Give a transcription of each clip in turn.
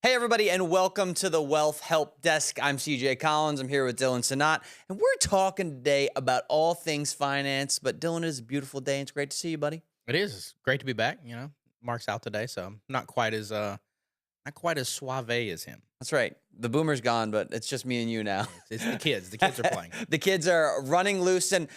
Hey, everybody, and welcome to the Wealth Help Desk. I'm CJ Collins. I'm here with Dylan Sanat, and we're talking today about all things finance. But Dylan, it is a beautiful day, and it's great to see you, buddy. It is. It's great to be back. Mark's out today, so I'm not quite as suave as him. That's right. The boomer's gone, but it's just me and you now. It's the kids. The kids are playing. The kids are running loose, and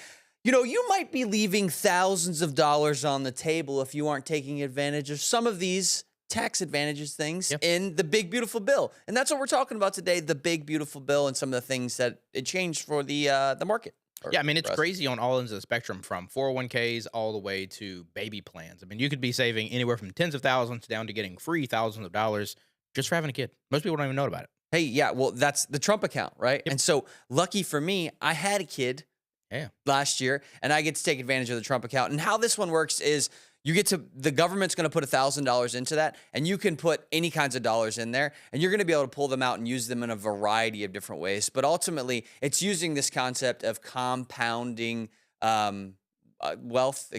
you might be leaving thousands of dollars on the table if you aren't taking advantage of some of these tax advantages things Yep. in the big beautiful bill. And that's what we're talking about today, the big beautiful bill and some of the things that it changed for the market. Yeah, I mean it's for us. crazy on all ends of the spectrum, from 401ks all the way to baby plans. I mean, you could be saving anywhere from tens of thousands down to getting free thousands of dollars just for having a kid. Most people don't even know about it. Hey, yeah, well, that's the Trump account, right? Yep. And so lucky for me, I had a kid Yeah. last year and I get to take advantage of the Trump account. And how this one works is the government's going to put $1,000 into that, and you can put any kinds of dollars in there, and you're going to be able to pull them out and use them in a variety of different ways. But ultimately, it's using this concept of compounding wealth,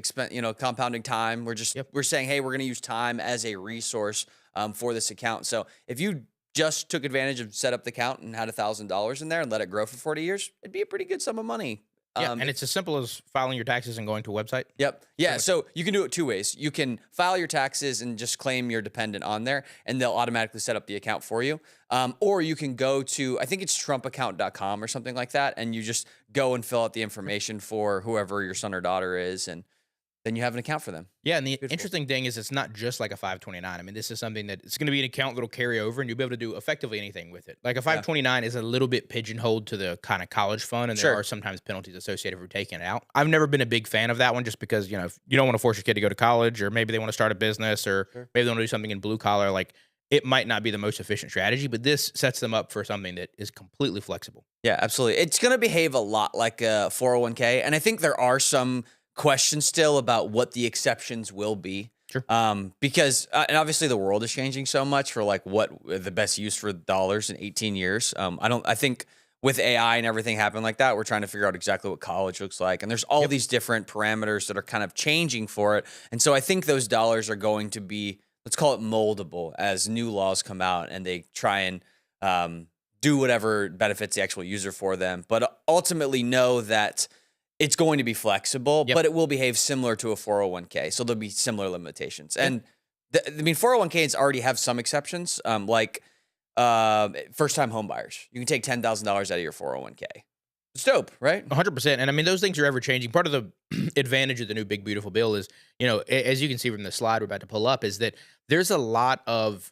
compounding time. Yep. We're saying, hey, we're going to use time as a resource for this account. So if you just took advantage of set up the account and had $1,000 in there and let it grow for 40 years, it'd be a pretty good sum of money. Yeah, and it's as simple as filing your taxes and going to a website. Yep. Yeah. much. So you can do it two ways. You can file your taxes and just claim your dependent on there, and they'll automatically set up the account for you. Or you can go to, I think it's trumpaccount.com or something like that, and you just go and fill out the information for whoever your son or daughter is, and then you have an account for them. Yeah, and the Beautiful. interesting thing is it's not just like a 529. I mean, this is something that it's going to be an account that'll carry over, and you'll be able to do effectively anything with it. Like a 529 is a little bit pigeonholed to the kind of college fund, and there Sure. are sometimes penalties associated for taking it out. I've never been a big fan of that one, just because if you don't want to force your kid to go to college, or maybe they want to start a business, or Sure. maybe they want to do something in blue collar. Like, it might not be the most efficient strategy, but this sets them up for something that is completely flexible. Yeah, absolutely. It's going to behave a lot like a 401k. And I think there are some questions still about what the exceptions will be. Sure. Because, and obviously the world is changing so much for like what the best use for dollars in 18 years. I think with AI and everything happening like that, we're trying to figure out exactly what college looks like. And there's all these different parameters that are kind of changing for it. And so I think those dollars are going to be, let's call it moldable, as new laws come out and they try and do whatever benefits the actual user for them. But ultimately know that it's going to be flexible, Yep. but it will behave similar to a 401k. So there'll be similar limitations. And 401ks already have some exceptions, like first-time home buyers. You can take $10,000 out of your 401k. It's dope, right? 100%. And I mean, those things are ever changing. Part of the advantage of the new big beautiful bill is, as you can see from the slide we're about to pull up, is that there's a lot of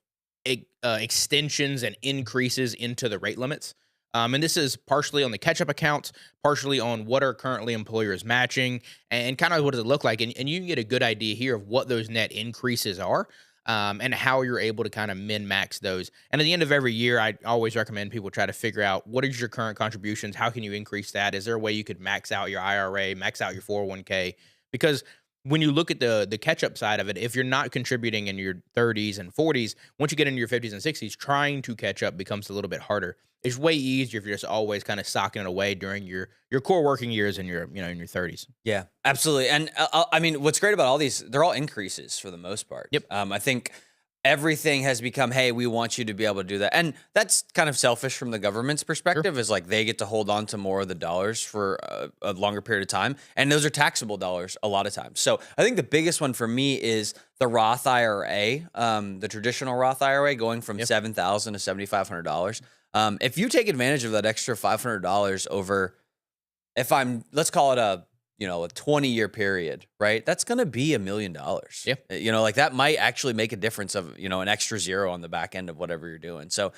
extensions and increases into the rate limits. And this is partially on the catch-up accounts, partially on what are currently employers matching, and kind of what does it look like. And you can get a good idea here of what those net increases are, and how you're able to kind of min-max those. And at the end of every year, I always recommend people try to figure out, what is your current contributions? How can you increase that? Is there a way you could max out your IRA, max out your 401k? Because when you look at the catch-up side of it, if you're not contributing in your 30s and 40s, once you get into your 50s and 60s, trying to catch up becomes a little bit harder. It's way easier if you're just always kind of socking it away during your core working years in your 30s. Yeah, absolutely. And I mean, what's great about all these, they're all increases for the most part. Yep. I think everything has become, hey, we want you to be able to do that. And that's kind of selfish from the government's perspective, is like they get to hold on to more of the dollars for a longer period of time. And those are taxable dollars a lot of times. So I think the biggest one for me is the Roth IRA, the traditional Roth IRA, going from $7,000 to $7,500. If you take advantage of that extra $500 over, let's call it a 20-year period, right? That's going to be $1 million. Yeah. Like that might actually make a difference of, an extra zero on the back end of whatever you're doing. So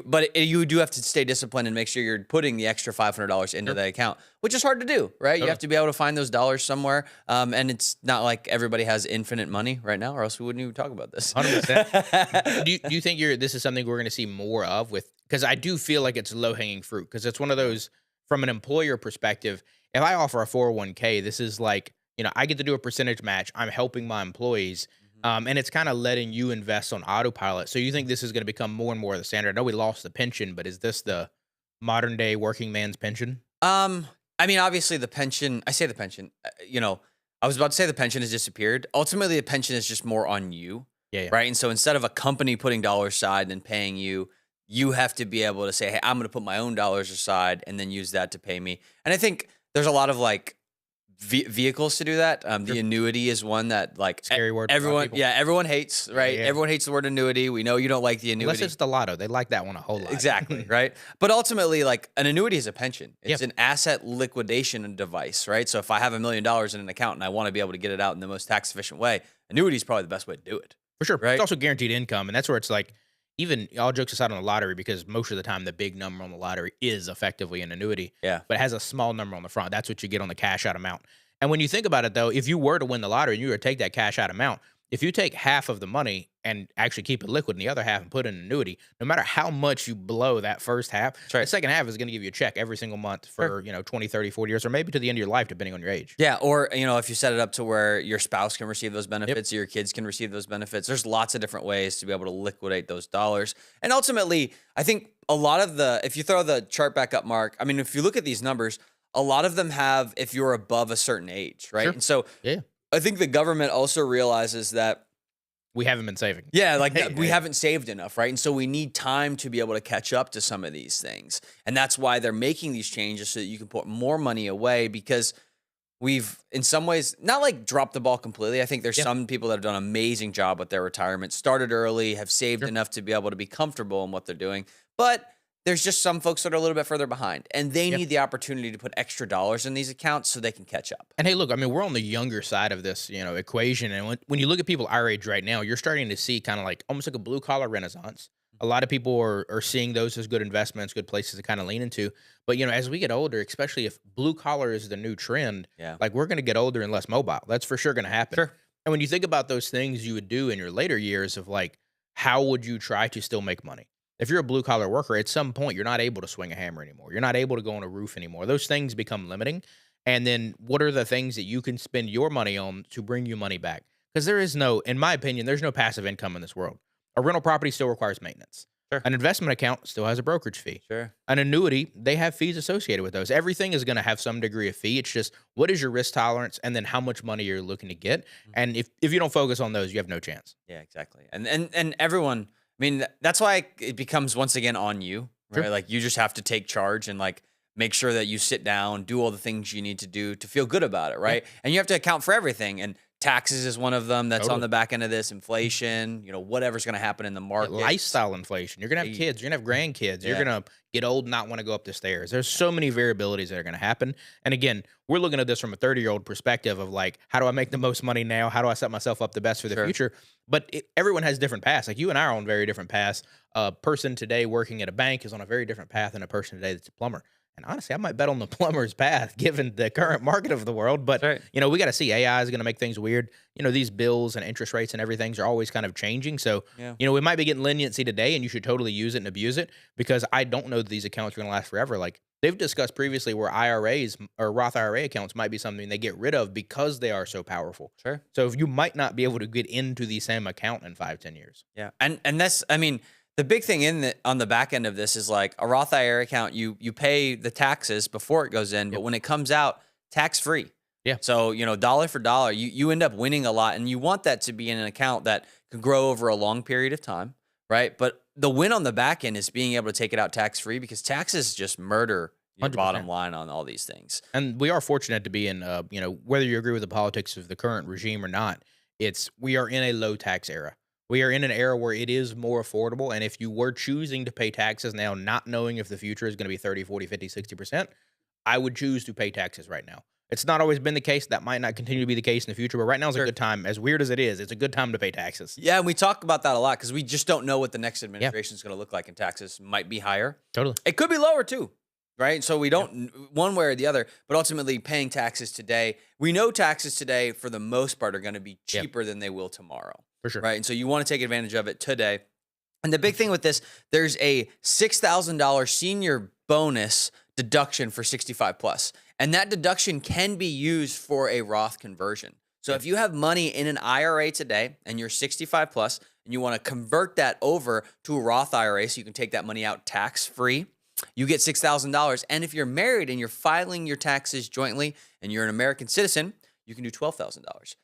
but you do have to stay disciplined and make sure you're putting the extra $500 into that account, which is hard to do, right? You have to be able to find those dollars somewhere. And it's not like everybody has infinite money right now, or else we wouldn't even talk about this. 100%. Do you think this is something we're going to see more of because I do feel like it's low-hanging fruit, because it's one of those, from an employer perspective, if I offer a 401k, this is like, I get to do a percentage match. I'm helping my employees. And it's kind of letting you invest on autopilot. So you think this is going to become more and more the standard? I know we lost the pension, but is this the modern day working man's pension? I mean, obviously the pension, I say the pension, I was about to say the pension has disappeared. Ultimately, the pension is just more on you. Yeah, yeah. right? And so instead of a company putting dollars aside and paying you, you have to be able to say, hey, I'm going to put my own dollars aside and then use that to pay me. And I think there's a lot of like vehicles to do that. The Sure. annuity is one that like Scary word for a lot of everyone, people. yeah, everyone hates, right? Yeah. Everyone hates the word annuity. We know you don't like the Unless annuity. it's the lotto. They like that one a whole lot. Exactly, right? But ultimately, like an annuity is a pension. It's Yep. an asset liquidation device, right? So if I have $1 million in an account and I want to be able to get it out in the most tax efficient way, annuity is probably the best way to do it. For sure. Right? It's also guaranteed income. And that's where it's like, even all jokes aside on the lottery, because most of the time the big number on the lottery is effectively an annuity, Yeah. but it has a small number on the front. That's what you get on the cash out amount. And when you think about it, though, if you were to win the lottery and you were to take that cash out amount, if you take half of the money and actually keep it liquid and the other half and put in an annuity, no matter how much you blow that first half, right. the second half is going to give you a check every single month for, 20, 30, 40 years, or maybe to the end of your life, depending on your age. Yeah, or if you set it up to where your spouse can receive those benefits, your kids can receive those benefits. There's lots of different ways to be able to liquidate those dollars. And ultimately, I think a lot of if you throw the chart back up, Mark, I mean, if you look at these numbers, a lot of them have if you're above a certain age, right? Sure. And so Yeah. I think the government also realizes that We haven't been saving. yeah, like we haven't saved enough, right? And so we need time to be able to catch up to some of these things. And that's why they're making these changes so that you can put more money away because we've, in some ways, not like dropped the ball completely. I think there's some people that have done an amazing job with their retirement, started early, have saved enough to be able to be comfortable in what they're doing. But there's just some folks that are a little bit further behind, and they need the opportunity to put extra dollars in these accounts so they can catch up. And hey, look, I mean, we're on the younger side of this, equation. And when you look at people our age right now, you're starting to see kind of like almost like a blue collar renaissance. A lot of people are seeing those as good investments, good places to kind of lean into. But, as we get older, especially if blue collar is the new trend, like we're going to get older and less mobile. That's for sure going to happen. Sure. And when you think about those things you would do in your later years of like, how would you try to still make money? If you're a blue collar worker, at some point, you're not able to swing a hammer anymore. You're not able to go on a roof anymore. Those things become limiting. And then what are the things that you can spend your money on to bring you money back? Because there is no, in my opinion, there's no passive income in this world. A rental property still requires maintenance. Sure. An investment account still has a brokerage fee. Sure. An annuity, they have fees associated with those. Everything is going to have some degree of fee. It's just what is your risk tolerance and then how much money you're looking to get. And if you don't focus on those, you have no chance. Yeah, exactly. And everyone, I mean, that's why it becomes once again on you, right? Sure. Like you just have to take charge and like make sure that you sit down, do all the things you need to do to feel good about it, right? And you have to account for everything. And taxes is one of them that's on the back end of this. Inflation, whatever's going to happen in the market. Lifestyle inflation. You're going to have kids. You're going to have grandkids. You're going to get old and not want to go up the stairs. There's so many variabilities that are going to happen. And again, we're looking at this from a 30-year-old perspective of like, how do I make the most money now? How do I set myself up the best for the future? But everyone has different paths. Like you and I are on very different paths. A person today working at a bank is on a very different path than a person today that's a plumber. And honestly, I might bet on the plumber's path given the current market of the world. But, we got to see AI is going to make things weird. These bills and interest rates and everything are always kind of changing. So, we might be getting leniency today and you should totally use it and abuse it because I don't know that these accounts are going to last forever. Like they've discussed previously where IRAs or Roth IRA accounts might be something they get rid of because they are so powerful. Sure. So if you might not be able to get into the same account in 5-10 years. Yeah. And that's, I mean, the big thing on the back end of this is like a Roth IRA account, you pay the taxes before it goes in, but when it comes out, tax free. Yeah. So, dollar for dollar, you end up winning a lot, and you want that to be in an account that can grow over a long period of time, right? But the win on the back end is being able to take it out tax free because taxes just murder your 100%. bottom line on all these things. And we are fortunate to be in, whether you agree with the politics of the current regime or not, we are in a low tax era. We are in an era where it is more affordable. And if you were choosing to pay taxes now, not knowing if the future is going to be 30, 40, 50, 60%, I would choose to pay taxes right now. It's not always been the case. That might not continue to be the case in the future, but right now is a good time. As weird as it is, it's a good time to pay taxes. Yeah, and we talk about that a lot because we just don't know what the next administration is going to look like, and taxes might be higher. Totally. It could be lower too, right? So we don't one way or the other, but ultimately paying taxes today, we know taxes today for the most part are going to be cheaper than they will tomorrow. For sure. Right. And so you want to take advantage of it today. And the big thing with this, there's a $6,000 senior bonus deduction for 65 plus. And that deduction can be used for a Roth conversion. So if you have money in an IRA today and you're 65 plus and you want to convert that over to a Roth IRA so you can take that money out tax free, you get $6,000. And if you're married and you're filing your taxes jointly and you're an American citizen, you can do $12,000.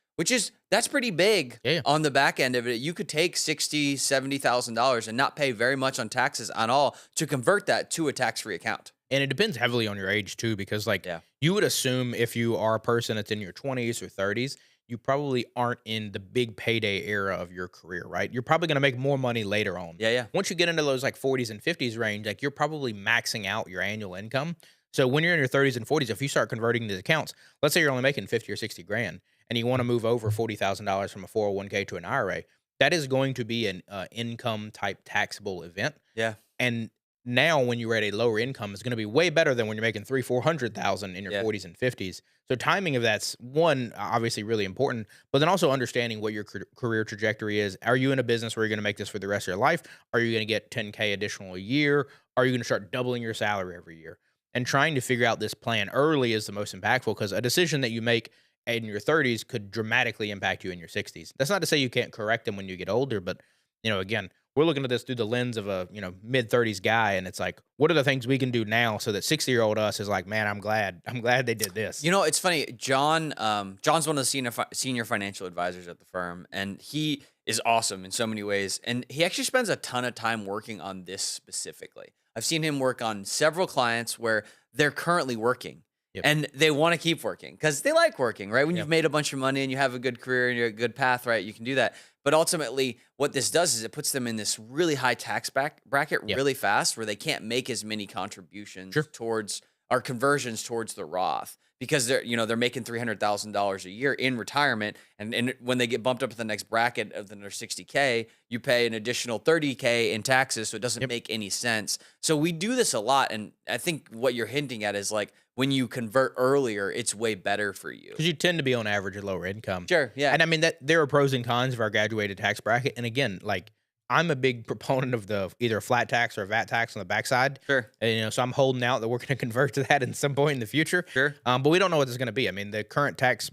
that's pretty big Yeah, yeah. on the back end of it. You could take $60,000, $70,000 and not pay very much on taxes at all to convert that to a tax-free account. And it depends heavily on your age too, because like Yeah. you would assume if you are a person that's in your 20s or 30s, you probably aren't in the big payday era of your career, right? You're probably going to make more money later on. Yeah, yeah. Once you get into those like 40s and 50s range, like you're probably maxing out your annual income. So when you're in your 30s and 40s, if you start converting these accounts, let's say you're only making 50 or 60 grand and you want to move over $40,000 from a 401k to an IRA, that is going to be an income type taxable event. Yeah. And now when you're at a lower income, it's going to be way better than when you're making 400,000 in your Yeah. 40s and 50s. So timing of that's one, obviously really important, but then also understanding what your career trajectory is. Are you in a business where you're going to make this for the rest of your life? Are you going to get 10K additional a year? Are you going to start doubling your salary every year? And trying to figure out this plan early is the most impactful, because a decision that you make in your 30s could dramatically impact you in your 60s. That's not to say you can't correct them when you get older, but again, we're looking at this through the lens of a mid 30s guy, and it's like, what are the things we can do now so that 60-year-old us is like, man, I'm glad they did this. It's funny. John's one of the senior financial advisors at the firm, and he is awesome in so many ways. And he actually spends a ton of time working on this specifically. I've seen him work on several clients where they're currently working. Yep. And they want to keep working because they like working, right? When Yep. you've made a bunch of money and you have a good career and you're a good path, right? You can do that. But ultimately, what this does is it puts them in this really high tax bracket Yep. really fast, where they can't make as many contributions Sure. towards or conversions towards the Roth, because they're making $300,000 a year in retirement, and when they get bumped up to the next bracket of their 60K, you pay an additional 30K in taxes, so it doesn't Yep. make any sense. So we do this a lot, and I think what you're hinting at is like, when you convert earlier, it's way better for you. Because you tend to be on average a lower income. Sure, yeah. And I mean that there are pros and cons of our graduated tax bracket. And again, like I'm a big proponent of the either a flat tax or a VAT tax on the backside. Sure. And, so I'm holding out that we're going to convert to that in some point in the future. Sure. But we don't know what this is going to be. I mean, the current tax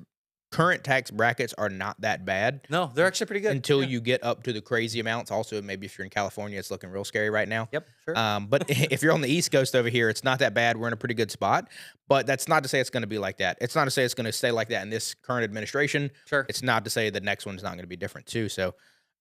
brackets are not that bad. No, they're actually pretty good. Until Yeah. you get up to the crazy amounts. Also, maybe if you're in California, it's looking real scary right now. Yep, sure. But if you're on the East Coast over here, it's not that bad. We're in a pretty good spot. But that's not to say it's going to be like that. It's not to say it's going to stay like that in this current administration. Sure. It's not to say the next one's not going to be different too. So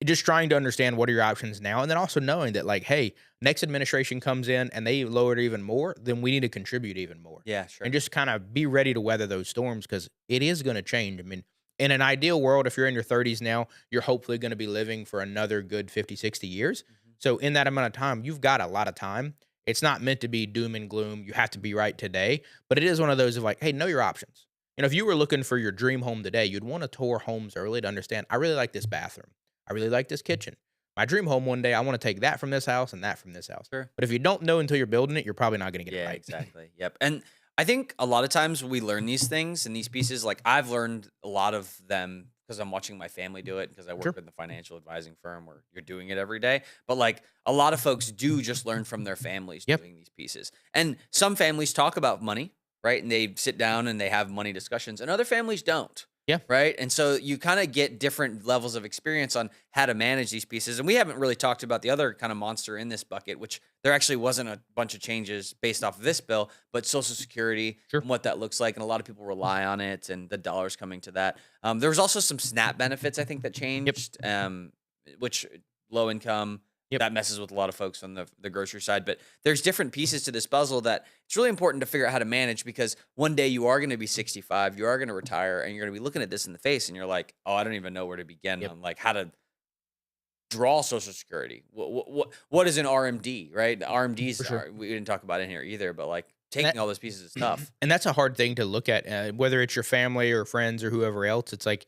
just trying to understand what are your options now, and then also knowing that like, hey, next administration comes in and they lower it even more, then we need to contribute even more. Yeah, sure. And just kind of be ready to weather those storms, because it is going to change. I mean, in an ideal world, if you're in your 30s now, you're hopefully going to be living for another good 50, 60 years. Mhm. So in that amount of time, you've got a lot of time. It's not meant to be doom and gloom. You have to be right today. But it is one of those of like, hey, know your options. If you were looking for your dream home today, you'd want to tour homes early to understand, I really like this bathroom. I really like this kitchen. My dream home one day, I want to take that from this house and that from this house. Sure. But if you don't know until you're building it, you're probably not going to get it Yeah, right. exactly. Yep. And I think a lot of times we learn these things and these pieces. Like I've learned a lot of them because I'm watching my family do it, because I work Sure. in the financial advising firm where you're doing it every day. But like a lot of folks do just learn from their families Yep. doing these pieces. And some families talk about money, right? And they sit down and they have money discussions, and other families don't. Yeah. Right. And so you kind of get different levels of experience on how to manage these pieces. And we haven't really talked about the other kind of monster in this bucket, which there actually wasn't a bunch of changes based off of this bill, but Social Security Sure. and what that looks like. And a lot of people rely on it, and the dollars coming to that. There was also some SNAP benefits, I think, that changed, which low income, Yep. that messes with a lot of folks on the grocery side. But there's different pieces to this puzzle that it's really important to figure out how to manage, because one day you are going to be 65, you are going to retire, and you're going to be looking at this in the face, and you're like, oh, I don't even know where to begin Yep. on like how to draw Social Security. What is an RMD, right? The RMDs, For sure. we didn't talk about in here either, but like taking all those pieces is tough. And that's a hard thing to look at, whether it's your family or friends or whoever else. It's like,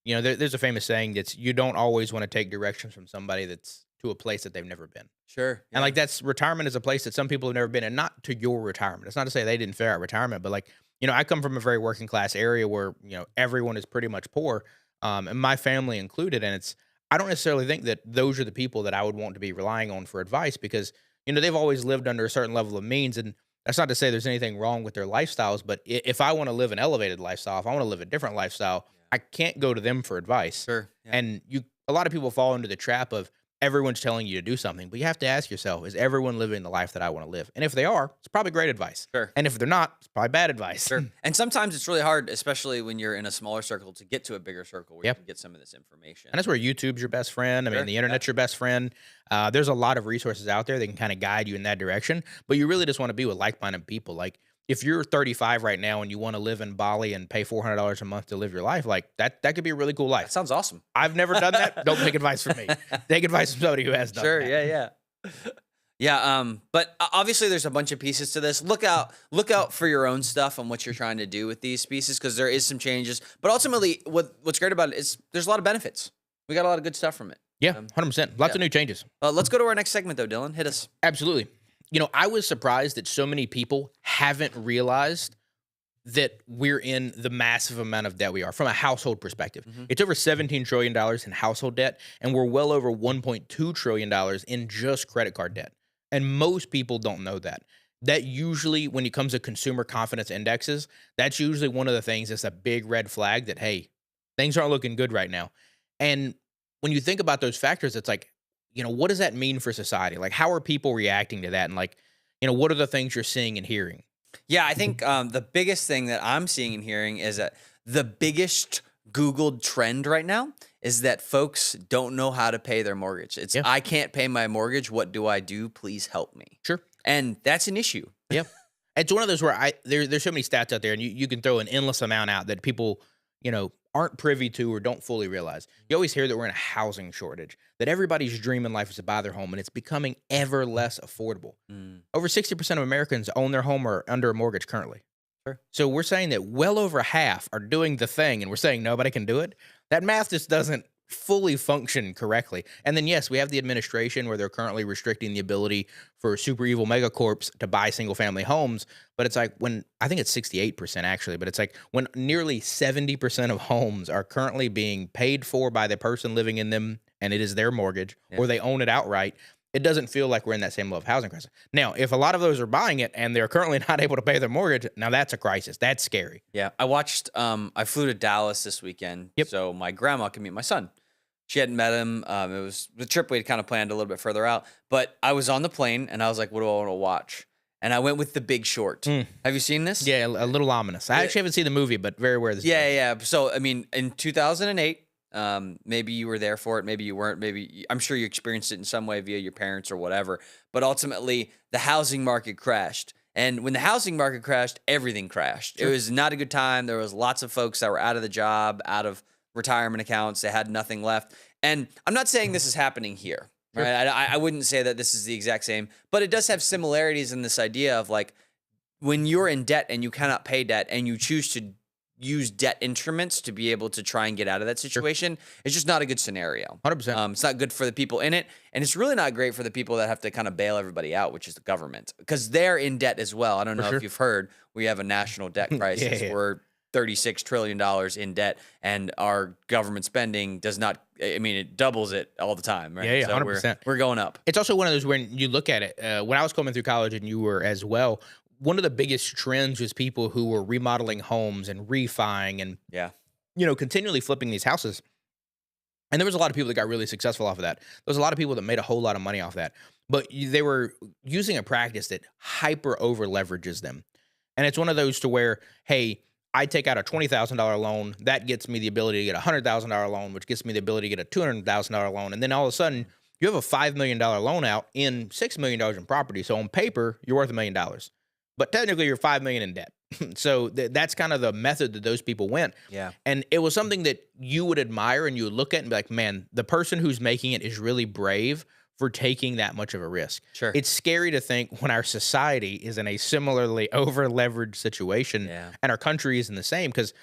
there's a famous saying that's, you don't always want to take directions from somebody that's to a place that they've never been. Sure. And like that's retirement is a place that some people have never been, and not to your retirement. It's not to say they didn't figure out retirement, but like, I come from a very working class area where, everyone is pretty much poor, and my family included. And I don't necessarily think that those are the people that I would want to be relying on for advice, because, they've always lived under a certain level of means. And that's not to say there's anything wrong with their lifestyles, but if I want to live an elevated lifestyle, if I want to live a different lifestyle, I can't go to them for advice. Sure. Yeah. And a lot of people fall into the trap of, everyone's telling you to do something, but you have to ask yourself, is everyone living the life that I want to live? And if they are, it's probably great advice. Sure. And if they're not, it's probably bad advice. Sure. And sometimes it's really hard, especially when you're in a smaller circle, to get to a bigger circle where you Yep. can get some of this information. And that's where YouTube's your best friend. I Sure, mean, the internet's your best friend. There's a lot of resources out there that can kind of guide you in that direction. But you really just want to be with like-minded people. Like, if you're 35 right now and you want to live in Bali and pay $400 a month to live your life, like that could be a really cool life. That sounds awesome. I've never done that. Don't take advice from me. Take advice from somebody who has done Sure. that. Yeah. Yeah. But obviously there's a bunch of pieces to this. Look out for your own stuff and what you're trying to do with these pieces, because there is some changes. But ultimately, what's great about it is there's a lot of benefits. We got a lot of good stuff from it. Yeah, 100%. Lots of new changes. Let's go to our next segment, though, Dylan. Hit us. Absolutely. I was surprised that so many people haven't realized that we're in the massive amount of debt we are from a household perspective. It's over $17 trillion in household debt, and we're well over $1.2 trillion in just credit card debt. And most people don't know that. That usually, when it comes to consumer confidence indexes, that's usually one of the things that's a big red flag that, hey, things aren't looking good right now. And when you think about those factors, it's like, what does that mean for society? Like, how are people reacting to that? And like, what are the things you're seeing and hearing? Yeah, I think the biggest thing that I'm seeing and hearing is that the biggest Googled trend right now is that folks don't know how to pay their mortgage. It's, I can't pay my mortgage. What do I do? Please help me. Sure. And that's an issue. Yeah. It's one of those where there's so many stats out there, and you can throw an endless amount out that people, aren't privy to or don't fully realize. You always hear that we're in a housing shortage, that everybody's dream in life is to buy their home, and it's becoming ever less affordable. Over 60% of Americans own their home or under a mortgage currently. Sure. So we're saying that well over half are doing the thing, and we're saying nobody can do it. That math just doesn't fully function correctly. And then, yes, we have the administration where they're currently restricting the ability for super evil megacorps to buy single family homes. But it's like I think it's 68% actually, but it's like when nearly 70% of homes are currently being paid for by the person living in them, and it is their mortgage, or they own it outright. It doesn't feel like we're in that same level of housing crisis. Now, if a lot of those are buying it and they're currently not able to pay their mortgage, now that's a crisis. That's scary. Yeah. I flew to Dallas this weekend. Yep. So my grandma could meet my son. She hadn't met him. It was the trip we had kind of planned a little bit further out. But I was on the plane and I was like, what do I want to watch? And I went with The Big Short. Have you seen this? Yeah, a little ominous. I actually haven't seen the movie, but very aware of this. Yeah. So, I mean, in 2008, maybe you were there for it. Maybe you weren't. I'm sure you experienced it in some way via your parents or whatever. But ultimately, the housing market crashed. And when the housing market crashed, everything crashed. Sure. It was not a good time. There was lots of folks that were out of the job, out of retirement accounts. They had nothing left. And I'm not saying this is happening here. Right? I wouldn't say that this is the exact same, but it does have similarities in this idea of like when you're in debt and you cannot pay debt and you choose to use debt instruments to be able to try and get out of that situation, it's just not a good scenario. 100%. It's not good for the people in it, and it's really not great for the people that have to kind of bail everybody out, which is the government, because they're in debt as well. I don't know if you've heard, we have a national debt crisis. We're $36 trillion in debt, and our government spending does not, I mean, it doubles it all the time, right? Yeah, So 100%. We're going up. It's also one of those when you look at it, when I was coming through college and you were as well, one of the biggest trends was people who were remodeling homes and refining and, continually flipping these houses. And there was a lot of people that got really successful off of that. There was a lot of people that made a whole lot of money off that. But they were using a practice that hyper over leverages them. And it's one of those to where, hey, I take out a $20,000 loan. That gets me the ability to get a $100,000 loan, which gets me the ability to get a $200,000 loan. And then all of a sudden, you have a $5 million loan out in $6 million in property. So on paper, you're worth $1 million. But technically, you're $5 million in debt. So that's kind of the method that those people went. Yeah. And it was something that you would admire and you would look at and be like, man, the person who's making it is really brave for taking that much of a risk. Sure. It's scary to think when our society is in a similarly over-leveraged situation and our country is in the same, because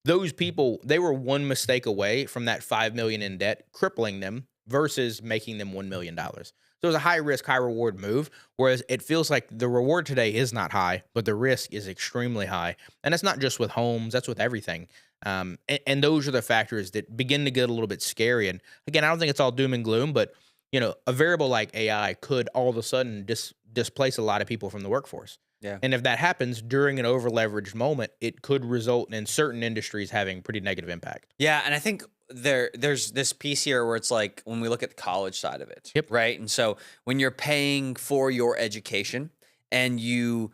those people, they were one mistake away from that $5 million in debt crippling them versus making them $1 million. So it was a high risk, high reward move, whereas it feels like the reward today is not high, but the risk is extremely high. And that's not just with homes, that's with everything. And those are the factors that begin to get a little bit scary. And again, I don't think it's all doom and gloom, but a variable like AI could all of a sudden displace a lot of people from the workforce. Yeah. And if that happens during an over-leveraged moment, it could result in certain industries having pretty negative impact. Yeah, and I think there's this piece here where it's like when we look at the college side of it, Yep. right? And so when you're paying for your education and you're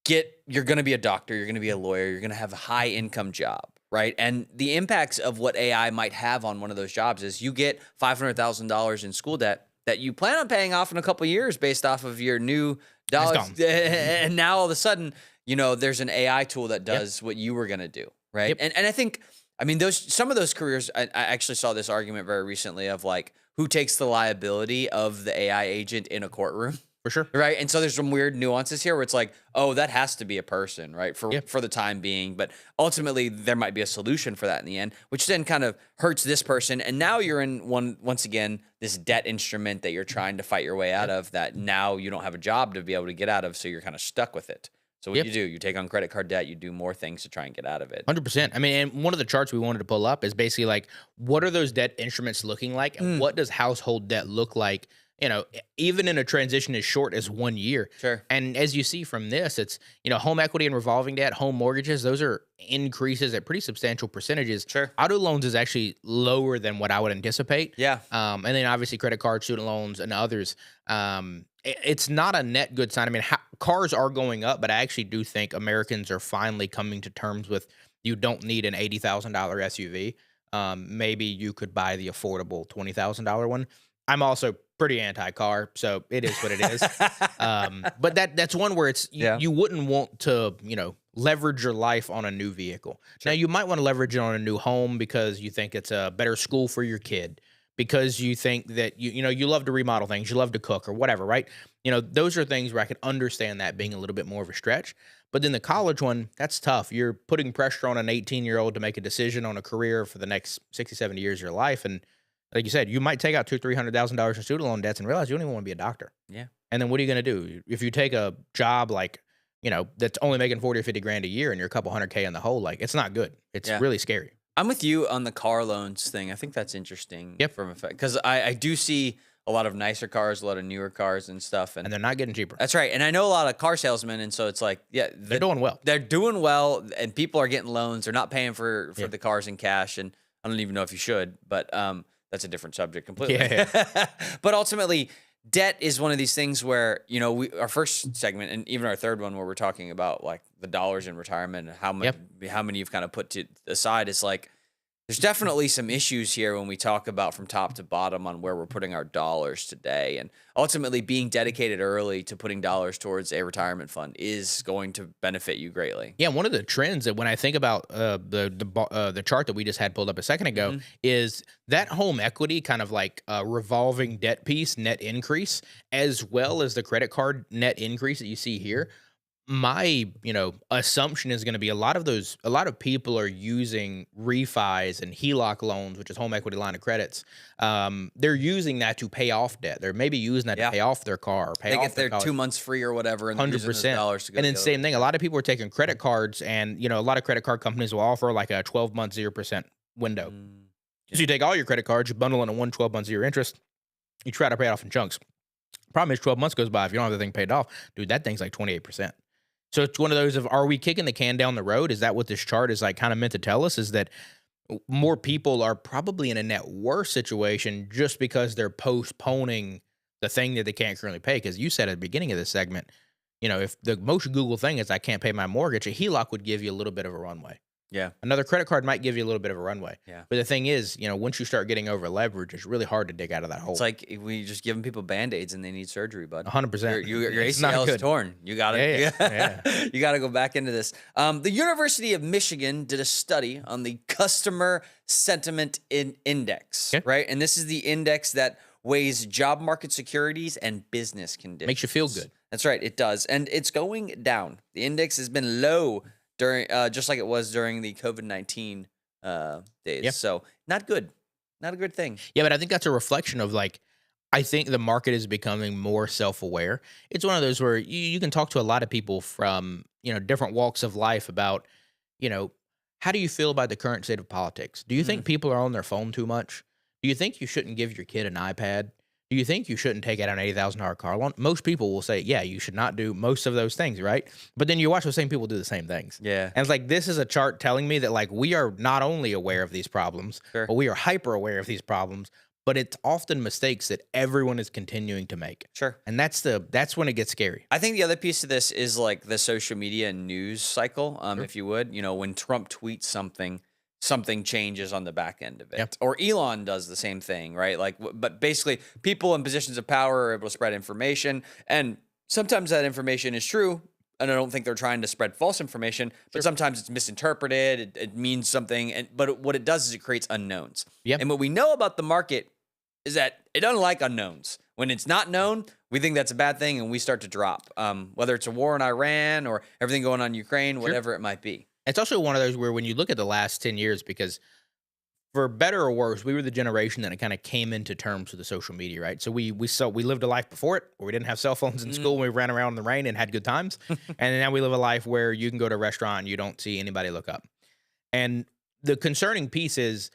going to be a doctor, you're going to be a lawyer, you're going to have a high income job, right? And the impacts of what AI might have on one of those jobs is you get $500,000 in school debt that you plan on paying off in a couple of years based off of your new dollars. And now all of a sudden, there's an AI tool that does what you were going to do, right? Yep. And I think, I mean, some of those careers, I actually saw this argument very recently of like, who takes the liability of the AI agent in a courtroom? For sure. Right. And so there's some weird nuances here where it's like, oh, that has to be a person, right? For Yep. for the time being. But ultimately there might be a solution for that in the end, which then kind of hurts this person. And now you're in once again, this debt instrument that you're trying to fight your way out of that now you don't have a job to be able to get out of. So you're kind of stuck with it. So what do? You take on credit card debt, you do more things to try and get out of it. 100%. I mean, and one of the charts we wanted to pull up is basically like, what are those debt instruments looking like? And what does household debt look like? Even in a transition as short as 1 year. Sure. And as you see from this, it's, home equity and revolving debt, home mortgages, those are increases at pretty substantial percentages. Sure. Auto loans is actually lower than what I would anticipate. Yeah. And then obviously credit cards, student loans, and others. It's not a net good sign. I mean, cars are going up, but I actually do think Americans are finally coming to terms with you don't need an $80,000 SUV. Maybe you could buy the affordable $20,000 one. I'm also pretty anti-car, so it is what it is. But that's one where it's you wouldn't want to, leverage your life on a new vehicle. Sure. Now, you might want to leverage it on a new home because you think it's a better school for your kid, because you think that you love to remodel things, you love to cook or whatever, right? Those are things where I could understand that being a little bit more of a stretch. But then the college one, that's tough. You're putting pressure on an 18-year-old to make a decision on a career for the next 60, 70 years of your life. And like you said, you might take out $200,000-$300,000 in student loan debts and realize you don't even want to be a doctor. Yeah. And then what are you going to do? If you take a job like, that's only making 40 or 50 grand a year and you're a couple $100K in the hole, like it's not good. It's really scary. I'm with you on the car loans thing. I think that's interesting. Yep. From effect, because I do see a lot of nicer cars, a lot of newer cars and stuff, and they're not getting cheaper. That's right. And I know a lot of car salesmen, and so it's like, they're doing well. They're doing well, and people are getting loans. They're not paying for the cars in cash, and I don't even know if you should, but that's a different subject completely. Yeah. But ultimately, debt is one of these things where, our first segment and even our third one where we're talking about like the dollars in retirement and how many you've kind of put aside, is like, there's definitely some issues here when we talk about from top to bottom on where we're putting our dollars today. And ultimately being dedicated early to putting dollars towards a retirement fund is going to benefit you greatly. Yeah, one of the trends that when I think about the chart that we just had pulled up a second ago is that home equity kind of like revolving debt piece net increase, as well as the credit card net increase that you see here. My, assumption is going to be a lot of people are using refis and HELOC loans, which is home equity line of credits. They're using that to pay off debt. They're maybe using that to pay off their car, they get their 2 months free or whatever, and 100%. Dollars to go. And then same thing. A lot of people are taking credit cards, and a lot of credit card companies will offer like a 12-month 0% window. So you take all your credit cards, you bundle into one 12-month 0 interest, you try to pay it off in chunks. Problem is 12 months goes by, if you don't have the thing paid off, dude, that thing's like 28%. So it's one of those of, are we kicking the can down the road? Is that what this chart is like kind of meant to tell us? Is that more people are probably in a net worse situation just because they're postponing the thing that they can't currently pay? Because you said at the beginning of this segment, if the most Google thing is I can't pay my mortgage, a HELOC would give you a little bit of a runway. Yeah. Another credit card might give you a little bit of a runway. Yeah. But the thing is, once you start getting over leverage, it's really hard to dig out of that hole. It's like we just giving people Band-Aids and they need surgery, bud. 100%. Your ACL is torn. You got to you got to go back into this. The University of Michigan did a study on the Customer Sentiment Index, right? And this is the index that weighs job market securities and business conditions. Makes you feel good. That's right, it does. And it's going down. The index has been low during just like it was during the COVID-19 days. Yep. So not good. Not a good thing. Yeah, but I think that's a reflection of like, I think the market is becoming more self-aware. It's one of those where you can talk to a lot of people from, different walks of life about, how do you feel about the current state of politics? Do you think people are on their phone too much? Do you think you shouldn't give your kid an iPad? Do you think you shouldn't take out an $80,000 car loan? Most people will say, yeah, you should not do most of those things, right? But then you watch those same people do the same things. Yeah, And it's like, this is a chart telling me that, like, we are not only aware of these problems, sure. but we are hyper aware of these problems. But it's often mistakes that everyone is continuing to make. Sure. And that's when it gets scary. I think the other piece of this is like the social media news cycle, Sure. if you would. You know, when Trump tweets something, something changes on the back end of it. Yeah. Or Elon does the same thing, right? Like, but basically, people in positions of power are able to spread information, and sometimes that information is true. And I don't think they're trying to spread false information, but Sure. sometimes it's misinterpreted. It means something, but what it does is it creates unknowns. Yep. And what we know about the market is that it doesn't like unknowns. When it's not known, we think that's a bad thing, and we start to drop. Whether it's a war in Iran or everything going on in Ukraine, whatever it might be. It's also one of those where when you look at the last 10 years, because for better or worse, we were the generation that kind of came into terms with the social media, right? So we lived a life before it where we didn't have cell phones in school. We ran around in the rain and had good times. And now we live a life where you can go to a restaurant and you don't see anybody look up. And the concerning piece is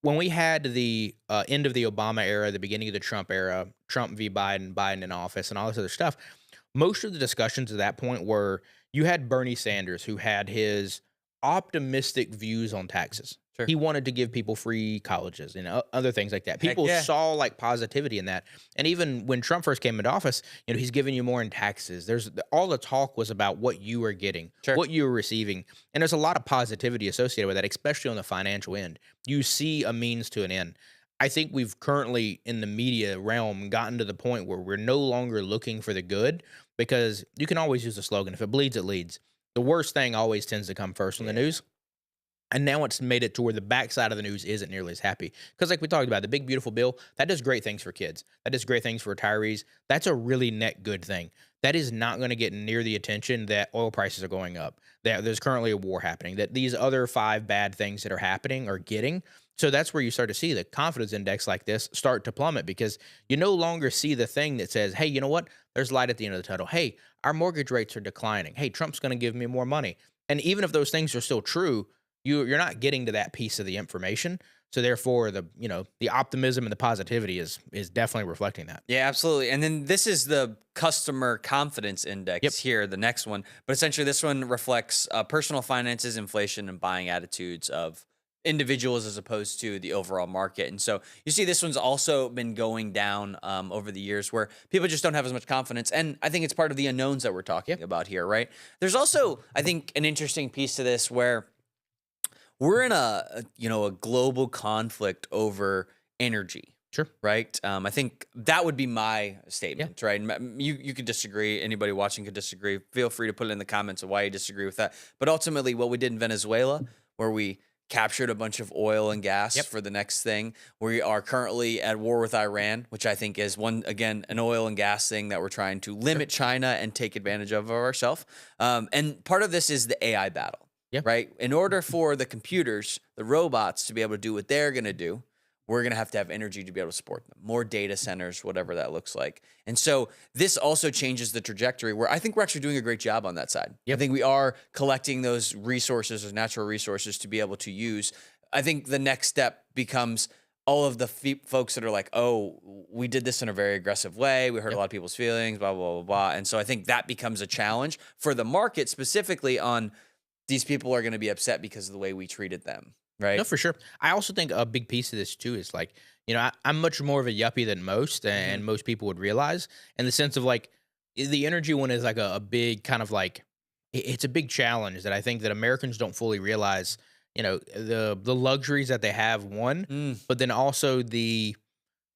when we had the end of the Obama era, the beginning of the Trump era, Trump v. Biden, Biden in office, and all this other stuff, most of the discussions at that point were you had Bernie Sanders, who had his optimistic views on taxes. Sure. He wanted to give people free colleges and other things like that. People yeah. saw like positivity in that. And even when Trump first came into office, he's giving you more in taxes. There's all the talk was about what you were getting, Sure. what you were receiving. And there's a lot of positivity associated with that, especially on the financial end. You see a means to an end. I think we've currently in the media realm gotten to the point where we're no longer looking for the good, because you can always use the slogan, if it bleeds, it leads. The worst thing always tends to come first on the news. And now it's made it to where the backside of the news isn't nearly as happy. Because like we talked about, the big, beautiful bill, that does great things for kids. That does great things for retirees. That's a really net good thing. That is not going to get near the attention that oil prices are going up, that there's currently a war happening, that these other 5 bad things that are happening are getting. So that's where you start to see the confidence index like this start to plummet, because you no longer see the thing that says, hey, you know what? There's light at the end of the tunnel. Hey, our mortgage rates are declining. Hey, Trump's going to give me more money. And even if those things are still true, you're not getting to that piece of the information. So therefore, the optimism and the positivity is definitely reflecting that. Yeah, absolutely. And then this is the customer confidence index here, the next one. But essentially, this one reflects personal finances, inflation, and buying attitudes of individuals as opposed to the overall market. And so you see this one's also been going down over the years, where people just don't have as much confidence. And I think it's part of the unknowns that we're talking about here, right? There's also, I think, an interesting piece to this where we're in a global conflict over energy. Sure. Right. I think that would be my statement. Right. And you could disagree. Anybody watching could disagree. Feel free to put it in the comments of why you disagree with that. But ultimately, what we did in Venezuela, where we captured a bunch of oil and gas for the next thing. We are currently at war with Iran, which I think is an oil and gas thing that we're trying to limit China and take advantage of ourselves. And part of this is the AI battle. Yeah. Right. In order for the computers, the robots, to be able to do what they're going to do, we're going to have energy to be able to support them. More data centers, whatever that looks like. And so this also changes the trajectory, where I think we're actually doing a great job on that side. I think we are collecting those resources, those natural resources, to be able to use. I think the next step becomes all of the folks that are like, oh, we did this in a very aggressive way. We hurt a lot of people's feelings, blah, blah, blah, blah. And so I think that becomes a challenge for the market, specifically on these people are going to be upset because of the way we treated them. Right. No, for sure. I also think a big piece of this too is like, I'm much more of a yuppie than most, and most people would realize, in the sense of like the energy one is like a big kind of like, it's a big challenge that I think that Americans don't fully realize, the luxuries that they have, but then also the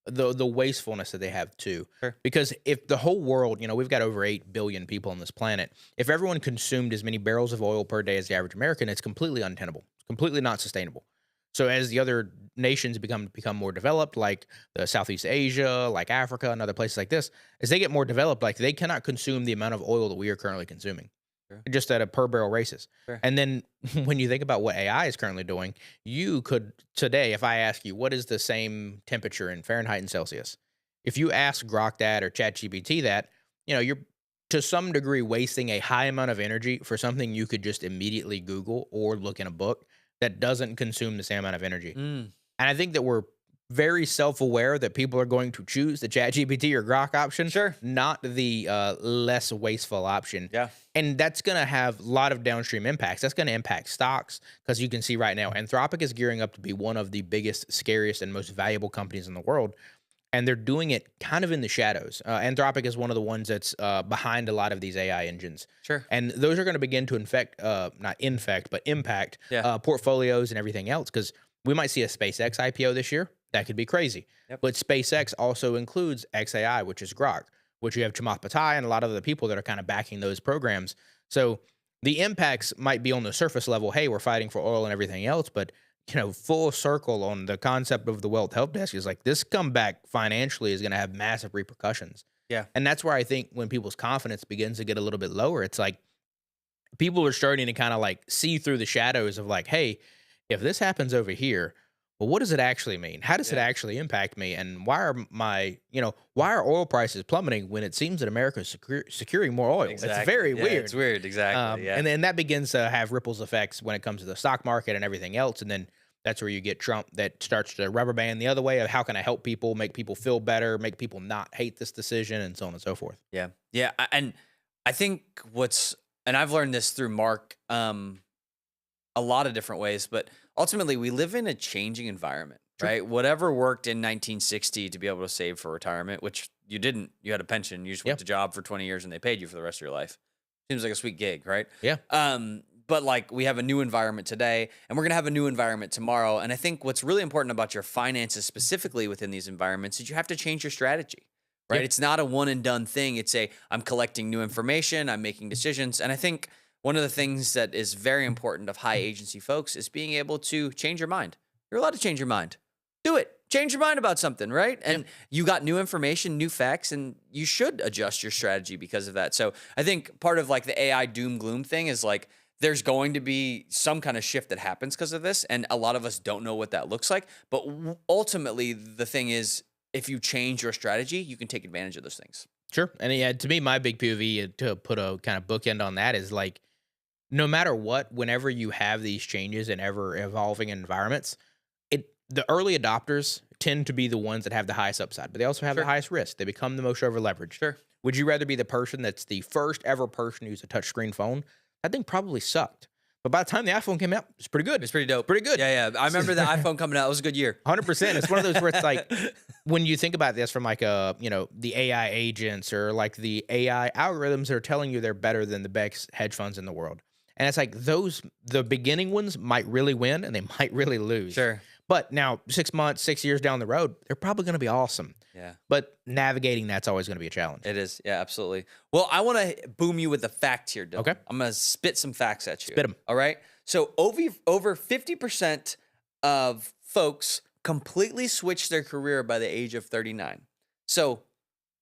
wastefulness that they have too. Sure. Because if the whole world, we've got over 8 billion people on this planet. If everyone consumed as many barrels of oil per day as the average American, it's completely untenable. It's completely not sustainable. So as the other nations become more developed, like the Southeast Asia, like Africa and other places like this, as they get more developed, like they cannot consume the amount of oil that we are currently consuming. Just at a per barrel basis. Sure. And then when you think about what AI is currently doing, you could today, if I ask you, what is the same temperature in Fahrenheit and Celsius? If you ask Grok that or ChatGPT that, you're to some degree wasting a high amount of energy for something you could just immediately Google or look in a book that doesn't consume the same amount of energy. And I think that we're very self-aware that people are going to choose the ChatGPT or Grok option, Sure. not the less wasteful option. Yeah. And that's going to have a lot of downstream impacts. That's going to impact stocks because you can see right now, Anthropic is gearing up to be one of the biggest, scariest, and most valuable companies in the world. And they're doing it kind of in the shadows. Anthropic is one of the ones that's behind a lot of these AI engines. Sure. And those are going to begin to not infect, but impact Yeah. portfolios and everything else. Because we might see a SpaceX IPO this year. That could be crazy. Yep. But SpaceX also includes XAI, which is Grok, which you have Chamath Palihapitiya and a lot of the people that are kind of backing those programs. So the impacts might be on the surface level. Hey, we're fighting for oil and everything else, but full circle on the concept of the Wealth Help Desk is like this comeback financially is going to have massive repercussions. Yeah. And that's where I think when people's confidence begins to get a little bit lower, it's like people are starting to kind of like see through the shadows of like, hey, if this happens over here, well, what does it actually mean? How does it actually impact me? And why are why are oil prices plummeting when it seems that America is securing more oil? Exactly. It's very weird. It's weird. Exactly. And then that begins to have ripples effects when it comes to the stock market and everything else. And then that's where you get Trump that starts to rubber band the other way of how can I help people, make people feel better, make people not hate this decision, and so on and so forth. Yeah. Yeah. And I think and I've learned this through Mark a lot of different ways, but ultimately we live in a changing environment, right? Whatever worked in 1960 to be able to save for retirement, which you didn't, you had a pension, you just worked a job for 20 years and they paid you for the rest of your life. Seems like a sweet gig, right? Yeah. But like we have a new environment today and we're going to have a new environment tomorrow. And I think what's really important about your finances specifically within these environments is you have to change your strategy, right? Yep. It's not a one and done thing. It's I'm collecting new information, I'm making decisions. And I think one of the things that is very important of high agency folks is being able to change your mind. You're allowed to change your mind. Do it. Change your mind about something, right? And you got new information, new facts, and you should adjust your strategy because of that. So I think part of like the AI doom gloom thing is like there's going to be some kind of shift that happens because of this. And a lot of us don't know what that looks like. But ultimately, the thing is, if you change your strategy, you can take advantage of those things. Sure. And yeah, to me, my big POV to put a kind of bookend on that is like, no matter what, whenever you have these changes in ever evolving environments, the early adopters tend to be the ones that have the highest upside, but they also have the highest risk. They become the most over leveraged. Sure. Would you rather be the person that's the first ever person to use a touchscreen phone? That thing probably sucked. But by the time the iPhone came out, it's pretty good. It's pretty dope. Pretty good. Yeah. I remember the iPhone coming out. It was a good year. 100%. It's one of those where it's like, when you think about this from like the AI agents or like the AI algorithms that are telling you they're better than the best hedge funds in the world. And it's like the beginning ones might really win and they might really lose. Sure. But now 6 months, 6 years down the road, they're probably going to be awesome. Yeah. But navigating that's always going to be a challenge. It is. Yeah, absolutely. Well, I want to boom you with the facts here, Dylan. Okay. I'm going to spit some facts at you. Spit 'em. All right. So over 50% of folks completely switch their career by the age of 39. So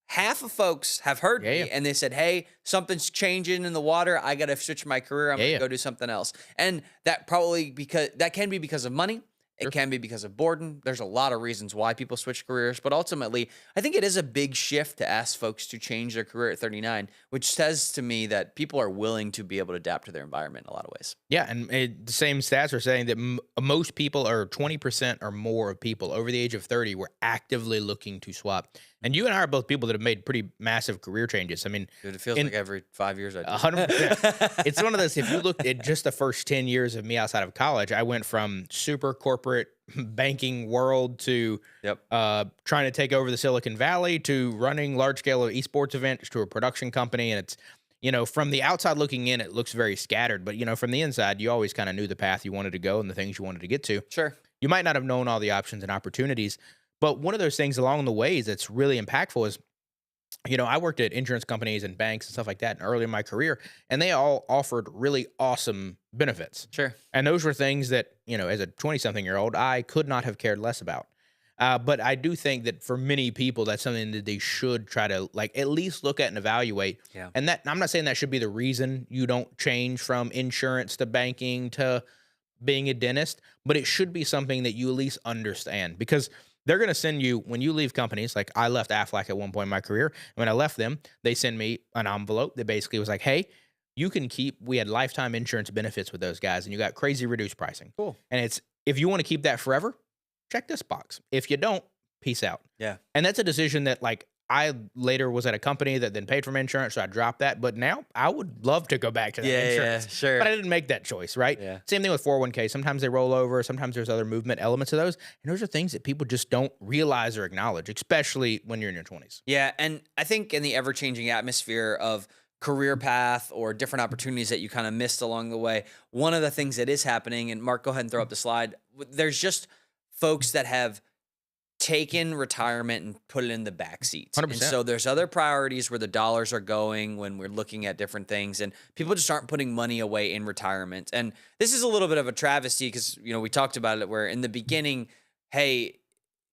half of folks have heard me and they said, hey, something's changing in the water. I got to switch my career. I'm going to go do something else. And that can be because of money. It can be because of boredom. There's a lot of reasons why people switch careers, but ultimately, I think it is a big shift to ask folks to change their career at 39, which says to me that people are willing to be able to adapt to their environment in a lot of ways. Yeah, and the same stats are saying that most people, or 20% or more of people over the age of 30, were actively looking to swap. And you and I are both people that have made pretty massive career changes. I mean, dude, it feels like every 5 years I do. 100%. It's one of those, if you look at just the first 10 years of me outside of college, I went from super corporate banking world to trying to take over the Silicon Valley to running large scale esports events to a production company. And it's, from the outside looking in, it looks very scattered. But, from the inside, you always kind of knew the path you wanted to go and the things you wanted to get to. Sure. You might not have known all the options and opportunities. But one of those things along the ways that's really impactful is, I worked at insurance companies and banks and stuff like that early in my career, and they all offered really awesome benefits. Sure. And those were things that, as a 20-something-year-old, I could not have cared less about. But I do think that for many people, that's something that they should try to at least look at and evaluate. Yeah. And that, I'm not saying that should be the reason you don't change from insurance to banking to being a dentist, but it should be something that you at least understand, because they're going to send you, when you leave companies, like I left Aflac at one point in my career. And when I left them, they send me an envelope that basically was like, hey, we had lifetime insurance benefits with those guys and you got crazy reduced pricing. Cool. And if you want to keep that forever, check this box. If you don't, peace out. Yeah. And that's a decision that like I later was at a company that then paid for my insurance, so I dropped that. But now I would love to go back to that insurance. Yeah, sure. But I didn't make that choice, right? Yeah. Same thing with 401k. Sometimes they roll over. Sometimes there's other movement elements of those. And those are things that people just don't realize or acknowledge, especially when you're in your 20s. Yeah, and I think in the ever-changing atmosphere of career path or different opportunities that you kind of missed along the way, one of the things that is happening, and Mark, go ahead and throw up the slide, there's just folks that have taken retirement and put it in the back seat. 100%. And so there's other priorities where the dollars are going when we're looking at different things, and people just aren't putting money away in retirement. And this is a little bit of a travesty because, we talked about it where in the beginning, hey,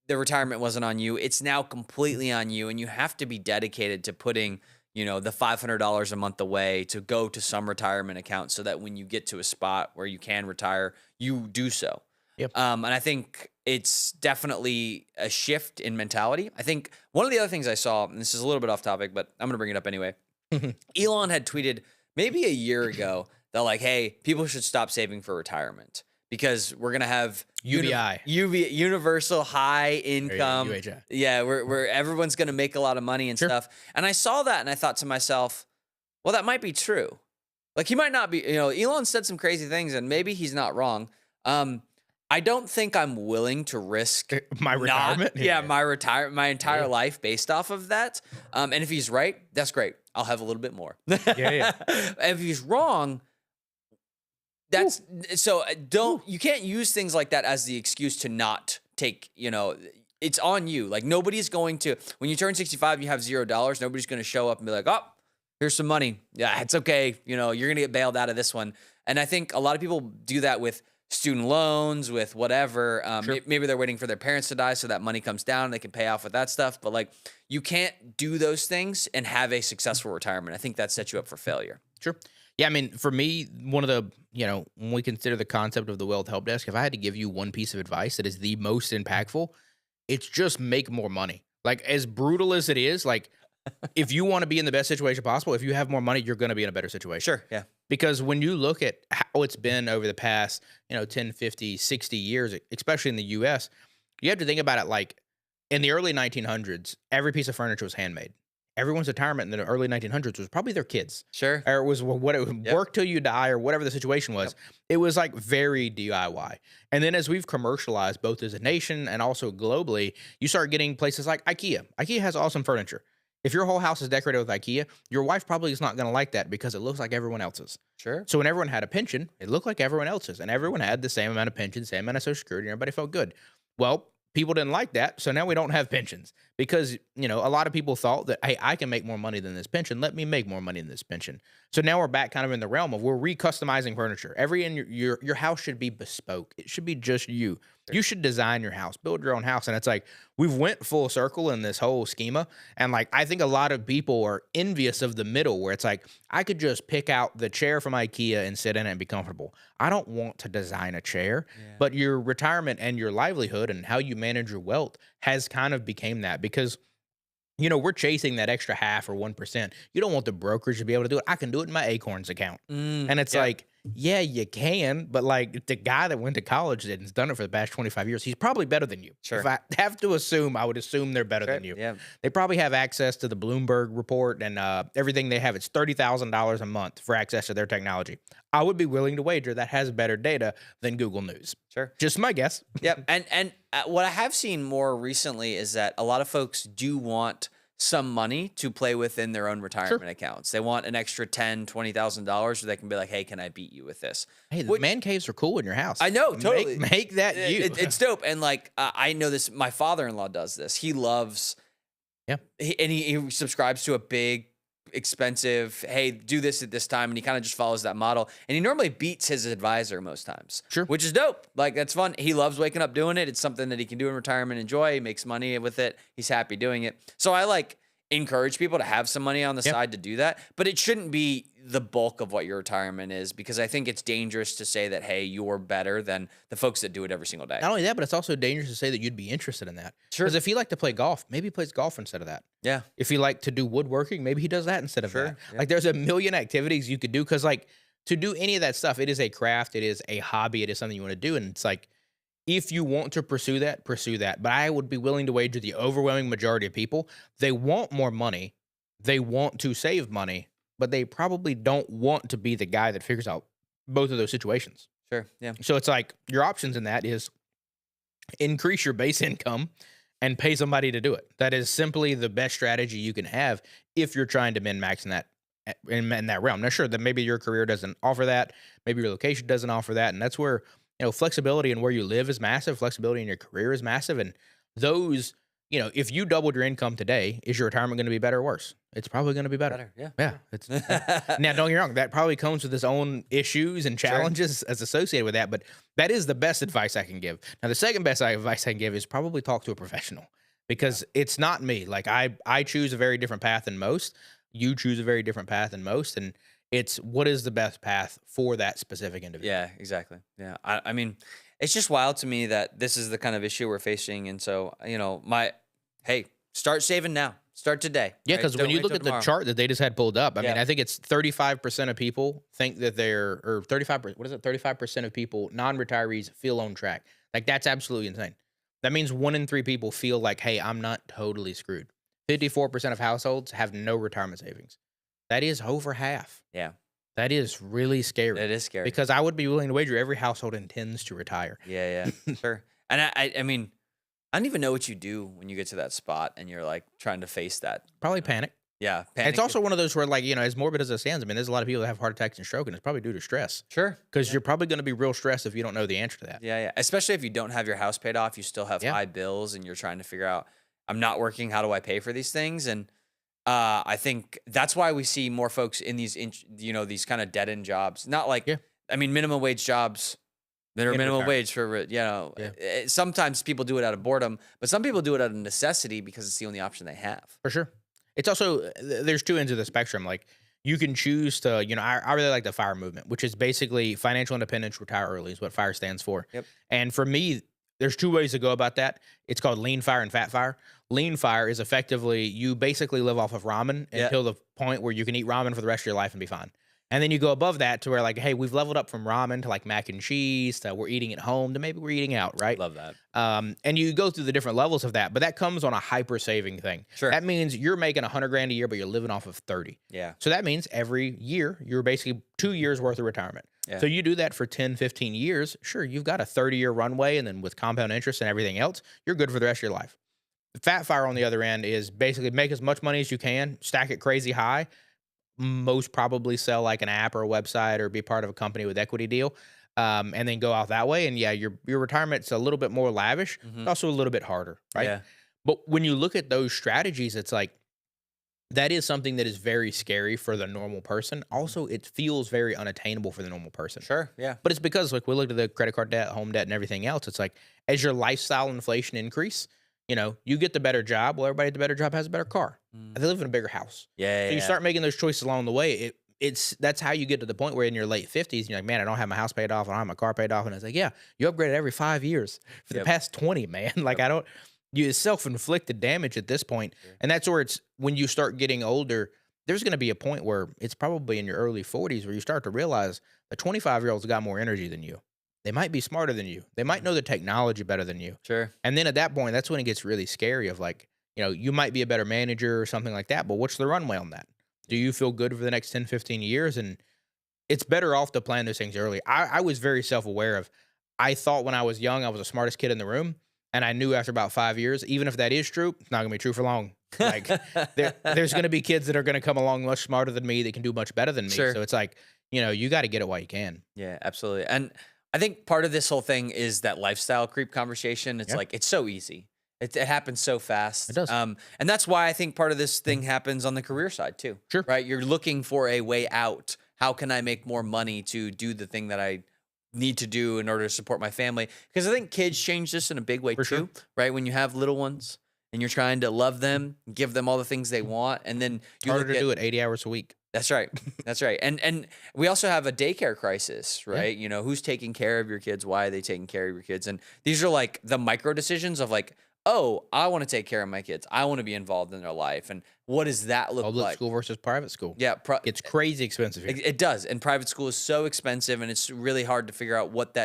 the retirement wasn't on you. It's now completely on you, and you have to be dedicated to putting, the $500 a month away to go to some retirement account so that when you get to a spot where you can retire, you do so. Yep. And I think it's definitely a shift in mentality. I think one of the other things I saw, and this is a little bit off topic, but I'm going to bring it up anyway. Elon had tweeted maybe a year ago that like, hey, people should stop saving for retirement because we're going to have universal high income. UHI. Yeah, where everyone's going to make a lot of money and stuff. And I saw that and I thought to myself, well, that might be true. Like he might not be, Elon said some crazy things and maybe he's not wrong. I don't think I'm willing to risk my retirement. My entire life based off of that. And if he's right, that's great. I'll have a little bit more. If he's wrong, that's so you can't use things like that as the excuse to not take, it's on you. Like nobody's going to, when you turn 65, you have $0. Nobody's going to show up and be like, oh, here's some money. Yeah, it's okay. You're going to get bailed out of this one. And I think a lot of people do that with student loans, with whatever. Maybe they're waiting for their parents to die so that money comes down and they can pay off with that stuff. But like you can't do those things and have a successful retirement. I think that sets you up for failure. Sure. Yeah, I mean, for me, one of the, when we consider the concept of the Wealth Help Desk, if I had to give you one piece of advice that is the most impactful, it's just make more money. Like as brutal as it is, like if you want to be in the best situation possible, if you have more money, you're going to be in a better situation. Sure, yeah. Because when you look at how it's been over the past, 10, 50, 60 years, especially in the U.S., you have to think about it like in the early 1900s, every piece of furniture was handmade. Everyone's retirement in the early 1900s was probably their kids. Sure. Or it was work till you die or whatever the situation was. It was like very DIY. And then as we've commercialized both as a nation and also globally, you start getting places like IKEA. IKEA has awesome furniture. If your whole house is decorated with IKEA, your wife probably is not going to like that because it looks like everyone else's. Sure. So when everyone had a pension, it looked like everyone else's. And everyone had the same amount of pension, same amount of Social Security, and everybody felt good. Well, people didn't like that, so now we don't have pensions because, a lot of people thought that, hey, I can make more money than this pension. Let me make more money than this pension. So now we're back kind of in the realm of we're recustomizing furniture. Your house should be bespoke. It should be just you. You should design your house, build your own house. And it's like we've went full circle in this whole schema. And like I think a lot of people are envious of the middle where it's like I could just pick out the chair from IKEA and sit in it and be comfortable. I don't want to design a chair, but your retirement and your livelihood and how you manage your wealth has kind of became that because we're chasing that extra 0.5% or 1%. You don't want the brokerage to be able to do it. I can do it in my Acorns account. And it's like, yeah, you can, but like the guy that went to college and has done it for the past 25 years, he's probably better than you. Sure. If I have to assume, I would assume they're better than you. Yeah. They probably have access to the Bloomberg report and everything they have. It's $30,000 a month for access to their technology. I would be willing to wager that has better data than Google News. Sure. Just my guess. Yep. And what I have seen more recently is that a lot of folks do want some money to play within their own retirement accounts. They want an extra $10,000, $20,000 where they can be like, hey, can I beat you with this? Hey, the man caves are cool in your house. I know, totally. Make that you. It's dope. And like, I know this, my father-in-law does this. He loves, he subscribes to a big, expensive, hey, do this at this time. And he kind of just follows that model. And he normally beats his advisor most times. Sure. Which is dope. Like, that's fun. He loves waking up doing it. It's something that he can do in retirement, enjoy. He makes money with it. He's happy doing it. So I like encourage people to have some money on the side to do that. But it shouldn't be the bulk of what your retirement is, because I think it's dangerous to say that, hey, you're better than the folks that do it every single day. Not only that, but it's also dangerous to say that you'd be interested in that. Sure. Because if he liked to play golf, maybe he plays golf instead of that. Yeah. If he liked to do woodworking, maybe he does that instead of that. Yeah. Like there's a million activities you could do, because like to do any of that stuff, it is a craft, it is a hobby, it is something you want to do. And it's like, If you want to pursue that, pursue that. But I would be willing to wager the overwhelming majority of people, they want more money, they want to save money, but they probably don't want to be the guy that figures out both of those situations. Sure. Yeah. So it's like your options in that is increase your base income and pay somebody to do it. That is simply the best strategy you can have if you're trying to min max in that realm. Now, sure, that maybe your career doesn't offer that, maybe your location doesn't offer that, and that's where flexibility in where you live is massive. Flexibility in your career is massive, and those if you doubled your income today, is your retirement going to be better or worse? It's probably going to be better. Yeah. Yeah. It's now, don't get me wrong. That probably comes with its own issues and challenges as associated with that. But that is the best advice I can give. Now, the second best advice I can give is probably talk to a professional, because it's not me. Like I choose a very different path than most. You choose a very different path than most, and it's what is the best path for that specific individual. Yeah, exactly. Yeah. I mean, it's just wild to me that this is the kind of issue we're facing. And so, hey, start saving now. Start today. Yeah, right? because when Don't you wait look till at tomorrow. the chart that they just had pulled up, I mean, Yeah. I think it's 35% of people think that or 35%, what is it? 35% of people, non-retirees, feel on track. Like, that's absolutely insane. That means 1 in 3 people feel like, hey, I'm not totally screwed. 54% of households have no retirement savings. That is over half. Yeah, That is really scary. it is scary. Because I would be willing to wager every household intends to retire. Yeah, sure. And I mean, I don't even know what you do when you get to that spot and you're like trying to face that. Probably panic. Yeah, And panic. it's also one of those where, like, as morbid as it sounds, I mean, there's a lot of people that have heart attacks and stroke, and it's probably due to stress. Sure. Because you're probably going to be real stressed if you don't know the answer to that. Yeah. Especially if you don't have your house paid off, you still have Yeah. high bills, and you're trying to figure out, I'm not working. How do I pay for these things? And I think that's why we see more folks in these, these kind of dead end jobs. Not like, Yeah. I mean, minimum wage jobs that are In minimum retirement. wage for, Yeah. sometimes people do it out of boredom, but some people do it out of necessity because it's the only option they have. For sure. It's also, there's two ends of the spectrum. Like, you can choose to, I really like the FIRE movement, which is basically financial independence, retire early is what FIRE stands for. Yep. And for me, there's 2 ways to go about that. It's called lean FIRE and fat FIRE. Lean FIRE is effectively, you basically live off of ramen Yeah. until the point where you can eat ramen for the rest of your life and be fine. And then you go above that to where, like, hey, we've leveled up from ramen to like mac and cheese to we're eating at home to maybe we're eating out, right? Love that. And you go through the different levels of that, but that comes on a hyper saving thing. Sure. That means you're making 100 grand a year, but you're living off of 30. Yeah. So that means every year you're basically 2 years worth of retirement. Yeah. So you do that for 10, 15 years. Sure, you've got a 30-year runway, and then with compound interest and everything else, you're good for the rest of your life. The fat FIRE on the other end is basically make as much money as you can, stack it crazy high. Most probably sell like an app or a website or be part of a company with equity deal, and then go out that way. And yeah, your retirement's a little bit more lavish, Mhm. but also a little bit harder, right? Yeah. But when you look at those strategies, it's like that is something that is very scary for the normal person. Also, it feels very unattainable for the normal person. Sure. Yeah. But it's because, like, we looked at the credit card debt, home debt, and everything else. It's like, as your lifestyle inflation increase, you get the better job. Well, everybody at the better job has a better car. They live in a bigger house. Yeah. So you start making those choices along the way. That's how you get to the point where in your late 50s, you're like, man, I don't have my house paid off. I don't have my car paid off. And it's like, yeah, you upgraded every 5 years for the Yep. past 20, man. Like, it's self-inflicted damage at this point. Sure. And that's where when you start getting older, there's going to be a point where it's probably in your early 40s where you start to realize the 25-year-old's got more energy than you. They might be smarter than you. They might know the technology better than you. Sure. And then at that point, that's when it gets really scary of like, you might be a better manager or something like that, but what's the runway on that? Do you feel good for the next 10, 15 years? And it's better off to plan those things early. I was very self-aware of, I thought when I was young, I was the smartest kid in the room. And I knew after about 5 years, even if that is true, it's not going to be true for long. Like, there's going to be kids that are going to come along much smarter than me that can do much better than me. Sure. So it's like, you got to get it while you can. Yeah, absolutely. And I think part of this whole thing is that lifestyle creep conversation. It's Yeah. like, it's so easy. It happens so fast. It does. And that's why I think part of this thing happens on the career side too. Sure. Right? You're looking for a way out. How can I make more money to do the thing that I need to do in order to support my family? Because I think kids change this in a big way For too, sure. right? When you have little ones and you're trying to love them, give them all the things they want, and then you Harder look to at, do it 80 hours a week. That's right. That's right. And we also have a daycare crisis, right? Who's taking care of your kids? Why are they taking care of your kids? And these are like the micro decisions of like, oh, I want to take care of my kids. I want to be involved in their life. And what does that look Public like? school versus private school. Yeah, It's crazy expensive here. it does. And private school is so expensive, and it's really hard to figure out what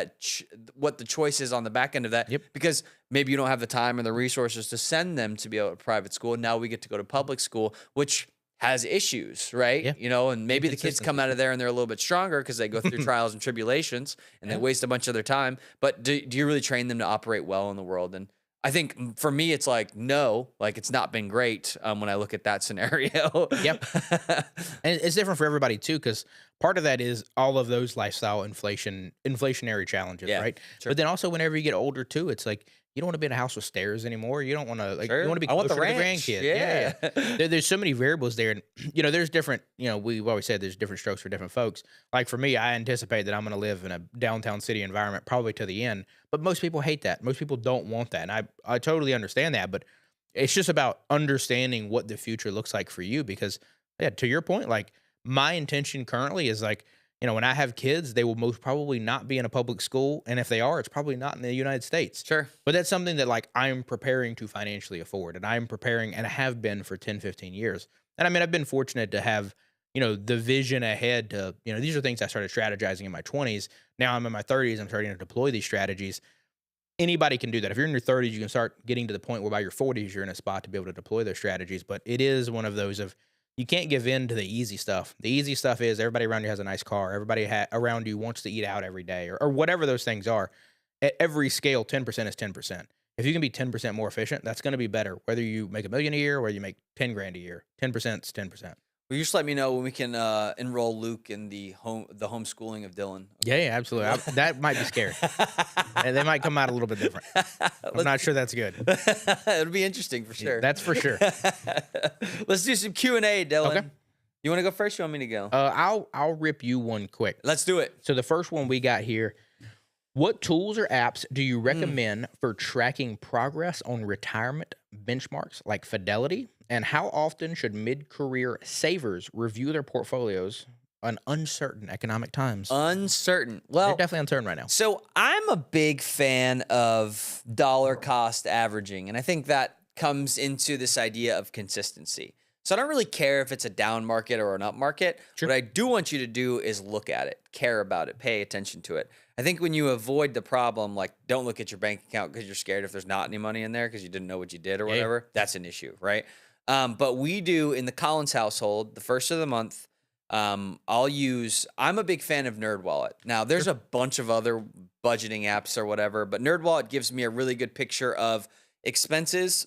what the choice is on the back end of that. Yep. Because maybe you don't have the time or the resources to send them to be able to private school. Now we get to go to public school, which has issues, right? Yeah. You know, and maybe the kids come out of there and they're a little bit stronger because they go through trials and tribulations and they waste a bunch of their time. But do you really train them to operate well in the world? And I think for me, it's like, no, like it's not been great when I look at that scenario. Yep. And it's different for everybody too, because part of that is all of those lifestyle inflationary challenges, Yeah, right? sure. But then also whenever you get older too, it's like you don't want to be in a house with stairs anymore. You don't want to like Sure. you want to be I want closer the to the ranch. grandkid. Yeah. There's so many variables there, and there's different. We've always said there's different strokes for different folks. Like for me, I anticipate that I'm going to live in a downtown city environment probably to the end. But most people hate that. Most people don't want that, and I totally understand that. But it's just about understanding what the future looks like for you, because yeah, to your point, like my intention currently is like, when I have kids, they will most probably not be in a public school. And if they are, it's probably not in the United States. Sure. But that's something that like I'm preparing to financially afford, and I'm preparing and have been for 10, 15 years. And I mean, I've been fortunate to have, the vision ahead to, these are things I started strategizing in my 20s. Now I'm in my 30s. I'm starting to deploy these strategies. Anybody can do that. If you're in your 30s, you can start getting to the point where by your 40s, you're in a spot to be able to deploy those strategies. But it is one of those of, you can't give in to the easy stuff. The easy stuff is everybody around you has a nice car. Everybody around you wants to eat out every day, or whatever those things are. At every scale, 10% is 10%. If you can be 10% more efficient, that's going to be better. Whether you make $1 million a year or you make 10 grand a year, 10% is 10%. Will you just let me know when we can enroll Luke in the homeschooling of Dylan? Yeah, absolutely. That might be scary. And they might come out a little bit different. I'm not sure that's good. It'll be interesting for sure. That's for sure. Let's do some Q&A, Dylan. Okay. You want to go first? Or you want me to go? I'll rip you one quick. Let's do it. So the first one we got here: what tools or apps do you recommend for tracking progress on retirement benchmarks like Fidelity? And how often should mid-career savers review their portfolios on uncertain economic times? Uncertain. Well, they're definitely uncertain right now. So I'm a big fan of dollar cost averaging, and I think that comes into this idea of consistency. So I don't really care if it's a down market or an up market. Sure. What I do want you to do is look at it, care about it, pay attention to it. I think when you avoid the problem, like don't look at your bank account because you're scared if there's not any money in there because you didn't know what you did or whatever, that's an issue, right? But we do in the Collins household, the first of the month, I'm a big fan of NerdWallet. Now, there's a bunch of other budgeting apps or whatever, but NerdWallet gives me a really good picture of expenses,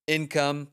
income,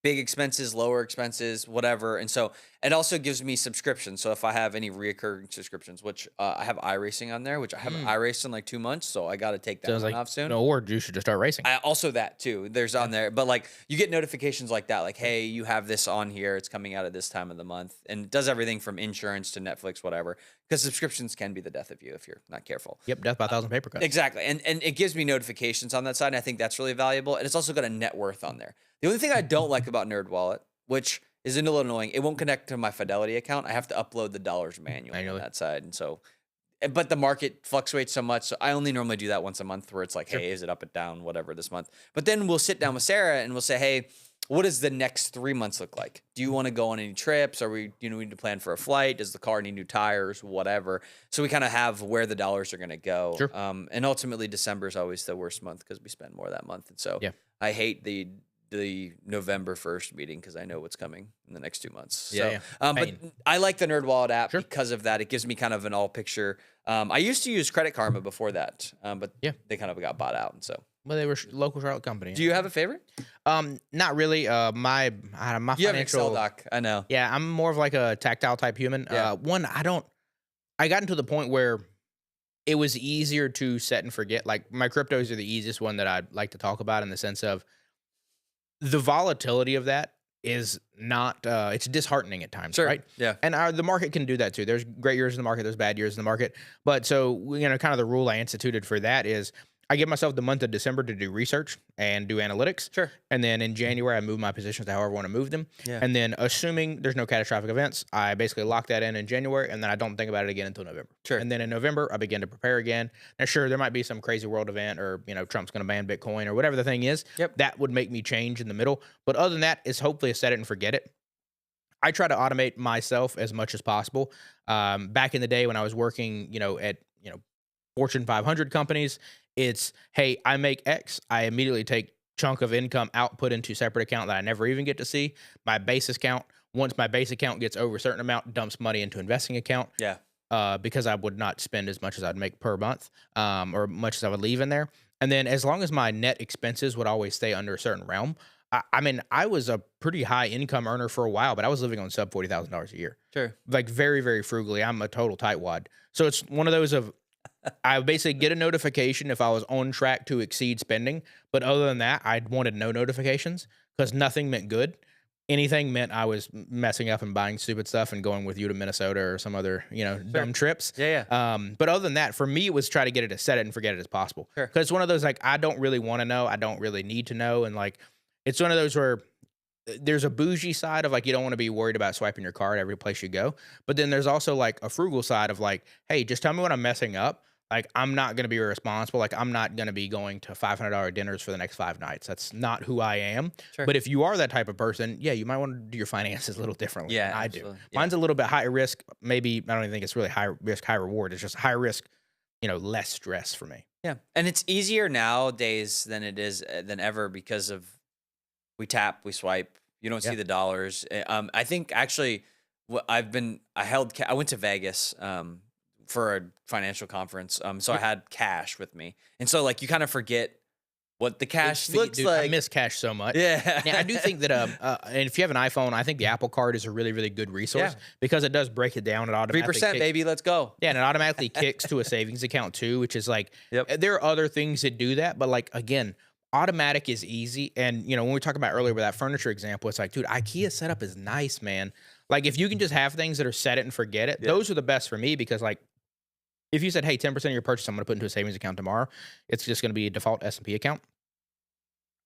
big expenses, lower expenses, whatever. And so it also gives me subscriptions. So if I have any reoccurring subscriptions, which I have iRacing on there, which I haven't iRaced in like 2 months. So I got to take that one off soon. No, or you should just start racing. Also that too. There's on there. But like you get notifications like that, like, hey, you have this on here. It's coming out at this time of the month. And it does everything from insurance to Netflix, whatever. Because subscriptions can be the death of you if you're not careful. Yep, death by 1,000 paper cuts. Exactly. And it gives me notifications on that side. And I think that's really valuable. And it's also got a net worth on there. The only thing I don't like about NerdWallet, which is a little annoying, it won't connect to my Fidelity account. I have to upload the dollars manually on that side. And so, but the market fluctuates so much. So I only normally do that once a month where it's like, hey, is it up and down, whatever this month. But then we'll sit down with Sarah and we'll say, hey, what does the next 3 months look like? Do you want to go on any trips? Are we, we need to plan for a flight? Does the car need new tires? Whatever. So we kind of have where the dollars are going to go. Sure. And ultimately December is always the worst month because we spend more that month. And so I hate the November 1st meeting because I know what's coming in the next 2 months. But I like the NerdWallet app because of that. It gives me kind of an all picture. I used to use Credit Karma before that, but they kind of got bought out. And so, well, they were local Charlotte company. Do you have a favorite? Not really. My you financial have Excel doc. I know. Yeah, I'm more of like a tactile type human. I got into the point where it was easier to set and forget. Like my cryptos are the easiest one that I'd like to talk about in the sense of the volatility of that is not, it's disheartening at times, right? Yeah. And the market can do that too. There's great years in the market, there's bad years in the market. But so, kind of the rule I instituted for that is I give myself the month of December to do research and do analytics. Sure. And then in January, I move my positions to however I want to move them. Yeah. And then assuming there's no catastrophic events, I basically lock that in January, and then I don't think about it again until November. Sure. And then in November, I begin to prepare again. Now, sure, there might be some crazy world event or, Trump's going to ban Bitcoin or whatever the thing is. Yep. That would make me change in the middle. But other than that, it's hopefully a set it and forget it. I try to automate myself as much as possible. Back in the day when I was working, at, Fortune 500 companies, it's, hey, I make X. I immediately take chunk of income output into a separate account that I never even get to see. My base account, once my base account gets over a certain amount, dumps money into investing account. Yeah. Because I would not spend as much as I'd make per month, or much as I would leave in there. And then as long as my net expenses would always stay under a certain realm, I mean, I was a pretty high income earner for a while, but I was living on sub $40,000 a year. Sure. Like very, very frugally. I'm a total tightwad. So it's one of those of, I would basically get a notification if I was on track to exceed spending. But other than that, I wanted no notifications because nothing meant good. Anything meant I was messing up and buying stupid stuff and going with you to Minnesota or some other, dumb trips. Yeah. But other than that, for me, it was try to get it as set it and forget it as possible. Sure. Because it's one of those, like, I don't really want to know. I don't really need to know. And like, it's one of those where there's a bougie side of like, you don't want to be worried about swiping your card every place you go. But then there's also like a frugal side of like, hey, just tell me when I'm messing up. Like, I'm not going to be irresponsible. Like, I'm not going to be going to $500 dinners for the next 5 nights. That's not who I am. Sure. But if you are that type of person, yeah, you might want to do your finances a little differently than I do. Yeah. Mine's a little bit higher risk. Maybe, I don't even think it's really high risk, high reward. It's just high risk, less stress for me. Yeah. And it's easier nowadays than it is than ever because of we tap, we swipe. You don't see the dollars. I think actually I went to Vegas for a financial conference. So I had cash with me. And so like you kind of forget what the cash looks like. I miss cash so much. Yeah. I do think that, and if you have an iPhone, I think the Apple Card is a really, really good resource because it does break it down. It automatically 3%, baby, let's go. Yeah, and it automatically kicks to a savings account too, which is like, there are other things that do that, but like, again, automatic is easy. And, when we talked about earlier with that furniture example, it's like, dude, IKEA setup is nice, man. Like, if you can just have things that are set it and forget it, those are the best for me because, like, if you said, hey, 10% of your purchase, I'm going to put into a savings account tomorrow, it's just going to be a default S&P account,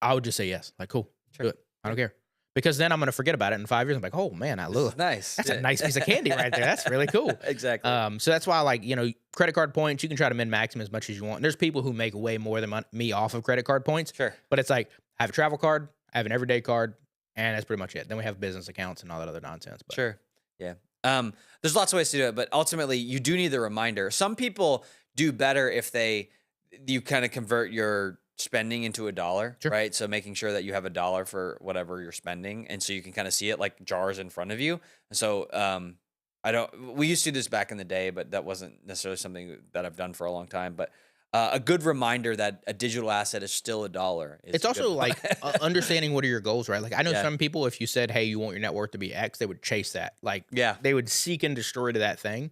I would just say yes. Like, cool, do it. I don't care. Because then I'm going to forget about it in 5 years. I'm like, oh, man, nice. That's a nice piece of candy right there. That's really cool. Exactly. So that's why I like, credit card points, you can try to min-max them as much as you want. There's people who make way more than me off of credit card points. Sure. But it's like, I have a travel card, I have an everyday card, and that's pretty much it. Then we have business accounts and all that other nonsense. But. Sure. Yeah. There's lots of ways to do it, but ultimately you do need the reminder. Some people do better if you kind of convert your spending into a dollar, right? So making sure that you have a dollar for whatever you're spending. And so you can kind of see it like jars in front of you. And so, we used to do this back in the day, but that wasn't necessarily something that I've done for a long time, but a good reminder that a digital asset is still a dollar. It's also like understanding what are your goals, right? Like I know some people, if you said, hey, you want your net worth to be X, they would chase that. Like they would seek and destroy to that thing.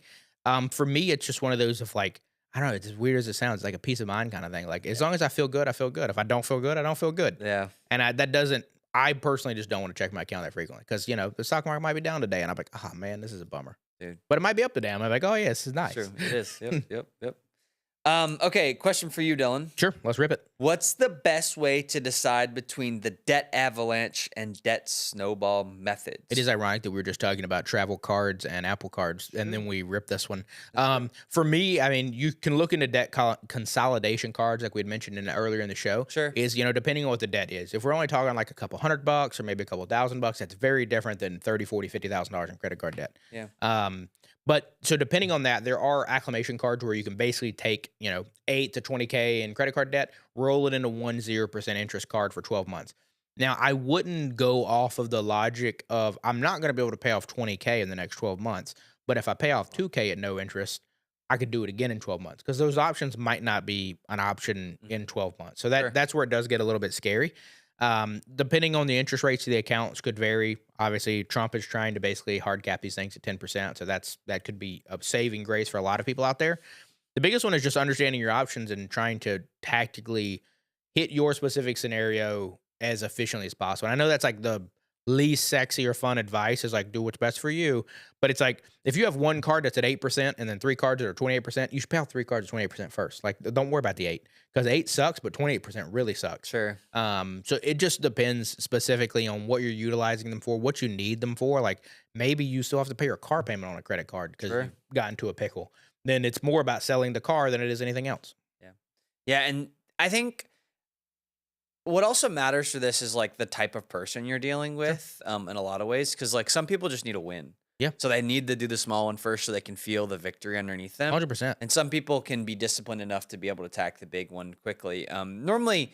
For me, it's just one of those of like, I don't know, it's as weird as it sounds, like a peace of mind kind of thing. Like as long as I feel good, I feel good. If I don't feel good, I don't feel good. Yeah. And I personally just don't want to check my account that frequently because, the stock market might be down today. And I'm like, oh man, this is a bummer. Dude. But it might be up today. I'm like, oh yeah, this is nice. True. It is. Yep. Okay, question for you, Dylan. Sure, let's rip it. What's the best way to decide between the debt avalanche and debt snowball methods? It is ironic that we were just talking about travel cards and Apple cards, and then we ripped this one. For me, I mean, you can look into debt consolidation cards, like we had mentioned earlier in the show. Sure. Is, depending on what the debt is. If we're only talking like a couple $100 or maybe a couple $1,000, that's very different than $30,000, $40,000, $50,000 in credit card debt. Yeah. But so depending on that, there are acclamation cards where you can basically take, 8 to 20K in credit card debt, roll it into 0% interest card for 12 months. Now, I wouldn't go off of the logic of I'm not going to be able to pay off 20K in the next 12 months. But if I pay off 2K at no interest, I could do it again in 12 months because those options might not be an option in 12 months. So that's where it does get a little bit scary. Depending on the interest rates of the accounts could vary. Obviously, Trump is trying to basically hard cap these things at 10%. So that could be a saving grace for a lot of people out there. The biggest one is just understanding your options and trying to tactically hit your specific scenario as efficiently as possible. And I know that's like the least sexy or fun advice is like do what's best for you. But it's like if you have one card that's at 8% and then three cards that are 28%, you should pay off three cards at 28% first. Like don't worry about the eight because eight sucks, but 28% really sucks. Sure. So it just depends specifically on what you're utilizing them for, what you need them for. Like maybe you still have to pay your car payment on a credit card because Sure. you've gotten into a pickle. Then it's more about selling the car than it is anything else. Yeah. Yeah. And I think what also matters for this is like the type of person you're dealing with in a lot of ways. Cause like some people just need a win. Yeah. So they need to do the small one first so they can feel the victory underneath them. 100%. And some people can be disciplined enough to be able to attack the big one quickly. Normally,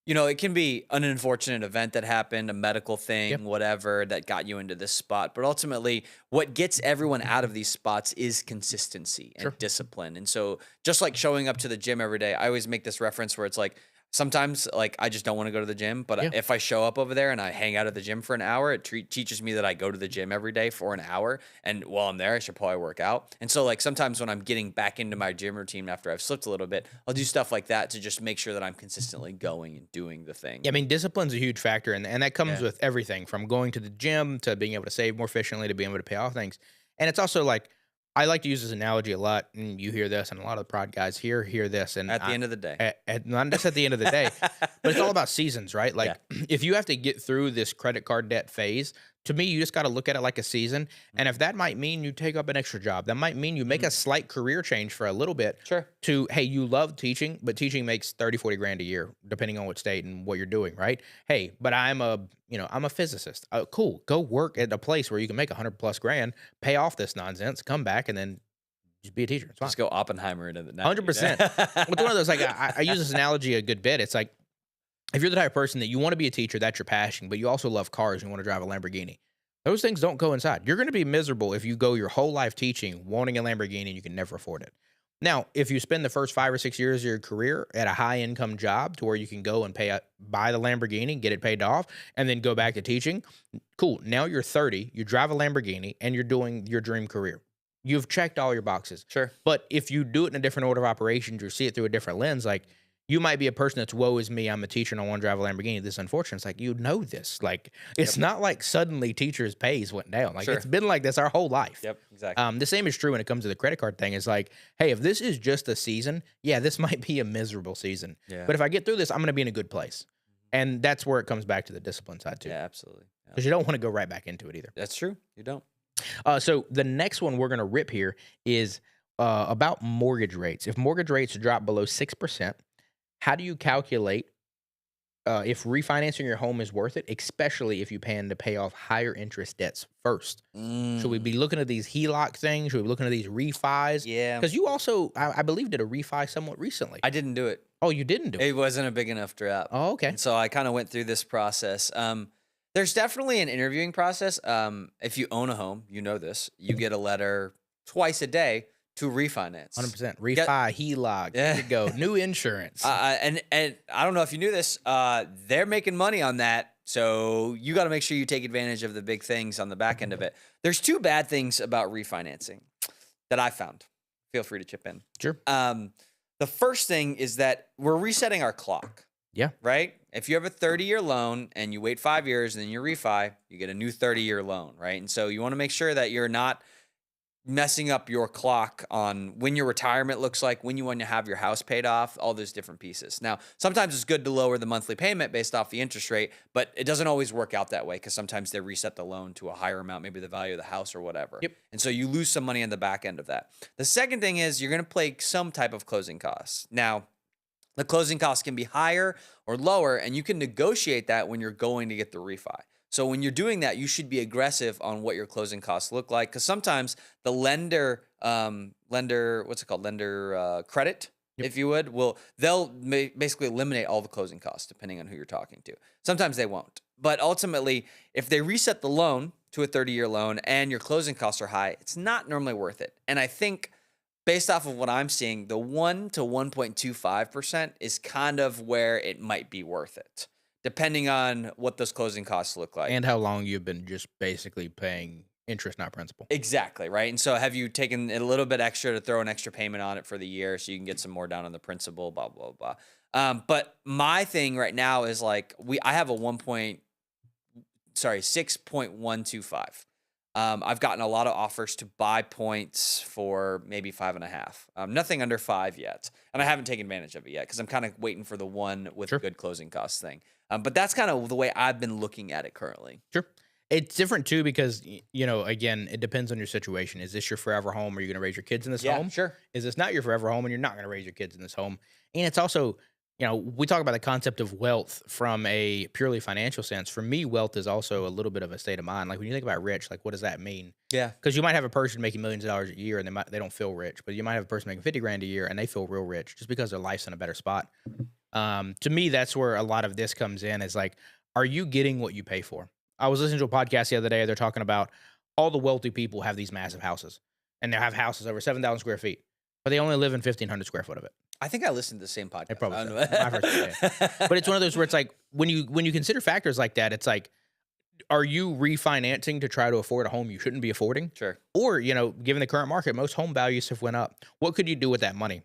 you know, it can be an unfortunate event that happened, a medical thing, Yep. whatever, that got you into this spot. But ultimately, what gets everyone out of these spots is consistency and Sure. discipline. And so, just like showing up to the gym every day, I always make this reference where it's like, sometimes like I just don't want to go to the gym, but Yeah. if I show up over there and I hang out at the gym for an hour, it teaches me that I go to the gym every day for an hour. And while I'm there, I should probably work out. And so like sometimes when I'm getting back into my gym routine after I've slipped a little bit, I'll do stuff like that to just make sure that I'm consistently going and doing the thing. Yeah, I mean, discipline's a huge factor, and that comes Yeah. with everything from going to the gym to being able to save more efficiently to being able to pay off things. And it's also like I like to use this analogy a lot, and you hear this, and a lot of the prod guys hear this, and At the end of the day. not just at the end of the day, but it's all about seasons, right? Like if you have to get through this credit card debt phase, to me, you just got to look at it like a season. And if that might mean you take up an extra job, that might mean you make a slight career change for a little bit Sure. to, hey, you love teaching, but teaching makes 30, 40 grand a year, depending on what state and what you're doing, right? Hey, but I'm a physicist. Cool. Go work at a place where you can make 100 plus grand, pay off this nonsense, come back, and then just be a teacher. It's fine. Just go Oppenheimer into the night. 100%. It's one of those, like, I use this analogy a good bit. It's like, if you're the type of person that you want to be a teacher, that's your passion, but you also love cars and you want to drive a Lamborghini, those things don't coincide. You're going to be miserable if you go your whole life teaching, wanting a Lamborghini, and you can never afford it. Now, if you spend the first 5 or 6 years of your career at a high income job to where you can go and buy the Lamborghini, get it paid off, and then go back to teaching, cool. Now you're 30, you drive a Lamborghini, and you're doing your dream career. You've checked all your boxes. Sure. But if you do it in a different order of operations or see it through a different lens, like you might be a person that's woe is me, I'm a teacher and I want to drive a Lamborghini. This is unfortunate. It's like, you know this. Like, it's not like suddenly teachers' pays went down. Like, it's been like this our whole life. Yep, exactly. The same is true when it comes to the credit card thing. It's like, hey, if this is just a season, yeah, this might be a miserable season. Yeah. But if I get through this, I'm going to be in a good place. And that's where it comes back to the discipline side, too. Yeah, absolutely. Yeah. Because you don't want to go right back into it either. That's true. You don't. So the next one we're going to rip here is about mortgage rates. If mortgage rates drop below 6%, how do you calculate if refinancing your home is worth it, especially if you plan to pay off higher interest debts first? Should we be looking at these HELOC things? Should we be looking at these refis? Yeah. Because you also, I believe, did a refi somewhat recently. I didn't do it. Oh, you didn't do it? It wasn't a big enough drop. Oh, okay. And so I kind of went through this process. There's definitely an interviewing process. If you own a home, you know this. You get a letter twice a day to refinance. 100%. Refi, HELOC, there you go. New insurance. And I don't know if you knew this. They're making money on that. So you got to make sure you take advantage of the big things on the back end of it. There's two bad things about refinancing that I found. Feel free to chip in. Sure. The first thing is that we're resetting our clock. Yeah. Right? If you have a 30-year loan and you wait 5 years and then you refi, you get a new 30-year loan, right? And so you want to make sure that you're not messing up your clock on when your retirement looks like, when you want to have your house paid off, all those different pieces. Now, sometimes it's good to lower the monthly payment based off the interest rate, but it doesn't always work out that way because sometimes they reset the loan to a higher amount, maybe the value of the house or whatever. Yep. And so you lose some money on the back end of that. The second thing is you're going to pay some type of closing costs. Now, the closing costs can be higher or lower, and you can negotiate that when you're going to get the refi. So when you're doing that, you should be aggressive on what your closing costs look like, because sometimes the lender credit, if you would, they'll basically eliminate all the closing costs depending on who you're talking to. Sometimes they won't, but ultimately, if they reset the loan to a 30-year loan and your closing costs are high, it's not normally worth it. And I think, based off of what I'm seeing, the 1 to 1.25% is kind of where it might be worth it, depending on what those closing costs look like. And how long you've been just basically paying interest, not principal. Exactly, right? And so have you taken a little bit extra to throw an extra payment on it for the year so you can get some more down on the principal, blah, blah, blah. But my thing right now is like, I have a 6.125. I've gotten a lot of offers to buy points for maybe 5.5. Nothing under 5 yet, and I haven't taken advantage of it yet because I'm kind of waiting for the one with Sure. good closing costs thing. But that's kind of the way I've been looking at it currently. Sure. It's different too because again, it depends on your situation. Is this your forever home? Are you going to raise your kids in this home? Sure. Is this not your forever home and you're not going to raise your kids in this home? And it's also, we talk about the concept of wealth from a purely financial sense. For me, wealth is also a little bit of a state of mind. Like when you think about rich, like what does that mean? Yeah. Because you might have a person making millions of dollars a year and they don't feel rich, but you might have a person making 50 grand a year and they feel real rich just because their life's in a better spot. To me, that's where a lot of this comes in is like, are you getting what you pay for? I was listening to a podcast the other day. They're talking about all the wealthy people have these massive houses and they have houses over 7,000 square feet, but they only live in 1,500 square foot of it. I think I listened to the same podcast. I probably I've heard it. But it's one of those where it's like when you consider factors like that, it's like, are you refinancing to try to afford a home you shouldn't be affording? Sure. Or, given the current market, most home values have went up. What could you do with that money?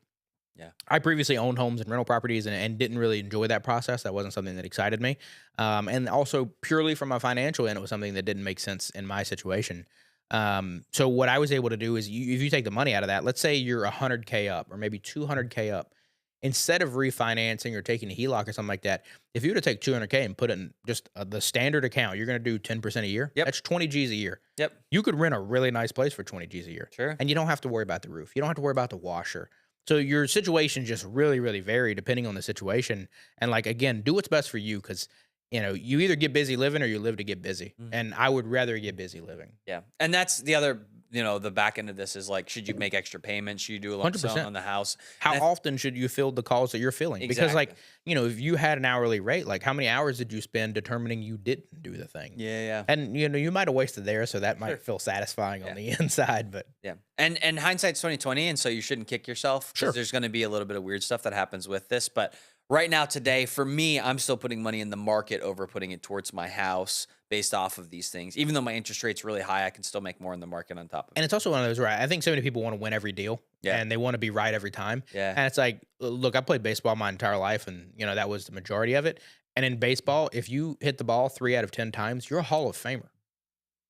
Yeah. I previously owned homes and rental properties and didn't really enjoy that process. That wasn't something that excited me. And also purely from a financial end, it was something that didn't make sense in my situation. So what I was able to do is if you take the money out of that, let's say you're 100K up or maybe 200K up, instead of refinancing or taking a HELOC or something like that, if you were to take 200K and put it in just the standard account, you're going to do 10% a year. Yep. That's 20 G's a year. Yep. You could rent a really nice place for 20 G's a year. Sure. And you don't have to worry about the roof. You don't have to worry about the washer. So your situation just really, really vary depending on the situation. And like, again, do what's best for you because, you either get busy living or you live to get busy. Mhm. And I would rather get busy living. Yeah. And that's the other, the back end of this is like, should you make extra payments? Should you do a lump sum 100%. on the house? How And often should you fill the calls that you're filling? Because like, if you had an hourly rate, like how many hours did you spend determining you didn't do the thing? Yeah. And you might have wasted there, so that might feel satisfying on the inside, but Yeah. And hindsight's 2020, and so you shouldn't kick yourself because Sure. there's going to be a little bit of weird stuff that happens with this. But right now, today, for me, I'm still putting money in the market over putting it towards my house based off of these things. Even though my interest rate's really high, I can still make more in the market on top of it. and it's also one of those where I think so many people want to win every deal. Yeah. And they want to be right every time. Yeah. And it's like, look, I played baseball my entire life and that was the majority of it. And in baseball, if you hit the ball 3 out of 10 times, you're a Hall of Famer.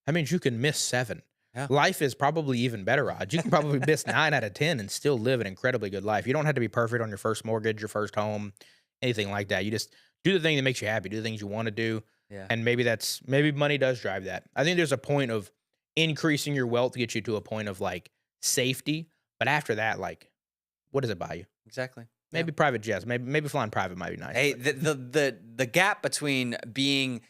That means you can miss 7. Yeah. Life is probably even better odds. You can probably miss 9 out of 10 and still live an incredibly good life. You don't have to be perfect on your first mortgage, your first home, anything like that. You just do the thing that makes you happy, do the things you want to do. Yeah. And maybe money does drive that. I think there's a point of increasing your wealth to get you to a point of like safety. But after that, like, what does it buy you? Exactly. Maybe private jets. Maybe flying private might be nice. Hey, the gap between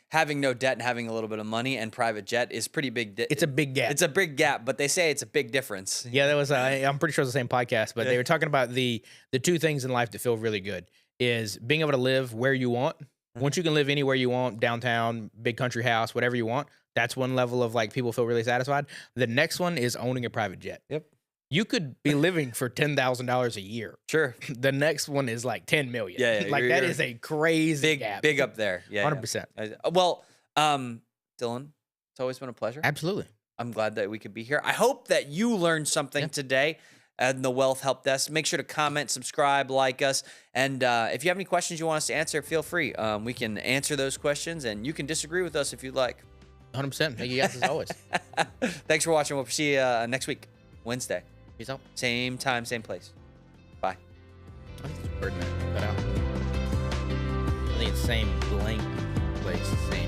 having no debt and having a little bit of money and private jet is pretty big. It's a big gap. It's a big gap, but they say it's a big difference. Yeah, that was. I'm pretty sure it's the same podcast, but they were talking about the 2 things in life that feel really good is being able to live where you want. Once you can live anywhere you want, downtown, big country house, whatever you want, that's one level of like people feel really satisfied. The next one is owning a private jet. Yep. You could be living for $10,000 a year. Sure. The next one is like 10 million. Yeah, like that is a crazy big gap. big up there. Yeah, 100%. Yeah. Well, Dylan, it's always been a pleasure. Absolutely. I'm glad that we could be here. I hope that you learned something today and the Wealth Help Desk. Make sure to comment, subscribe, like us. And if you have any questions you want us to answer, feel free. We can answer those questions, and you can disagree with us if you'd like. 100%. Thank you guys as always. Thanks for watching. We'll see you next week, Wednesday. Peace out. Same time, same place. Bye. I think it's Birdman cut out. I think it's same blank place, same.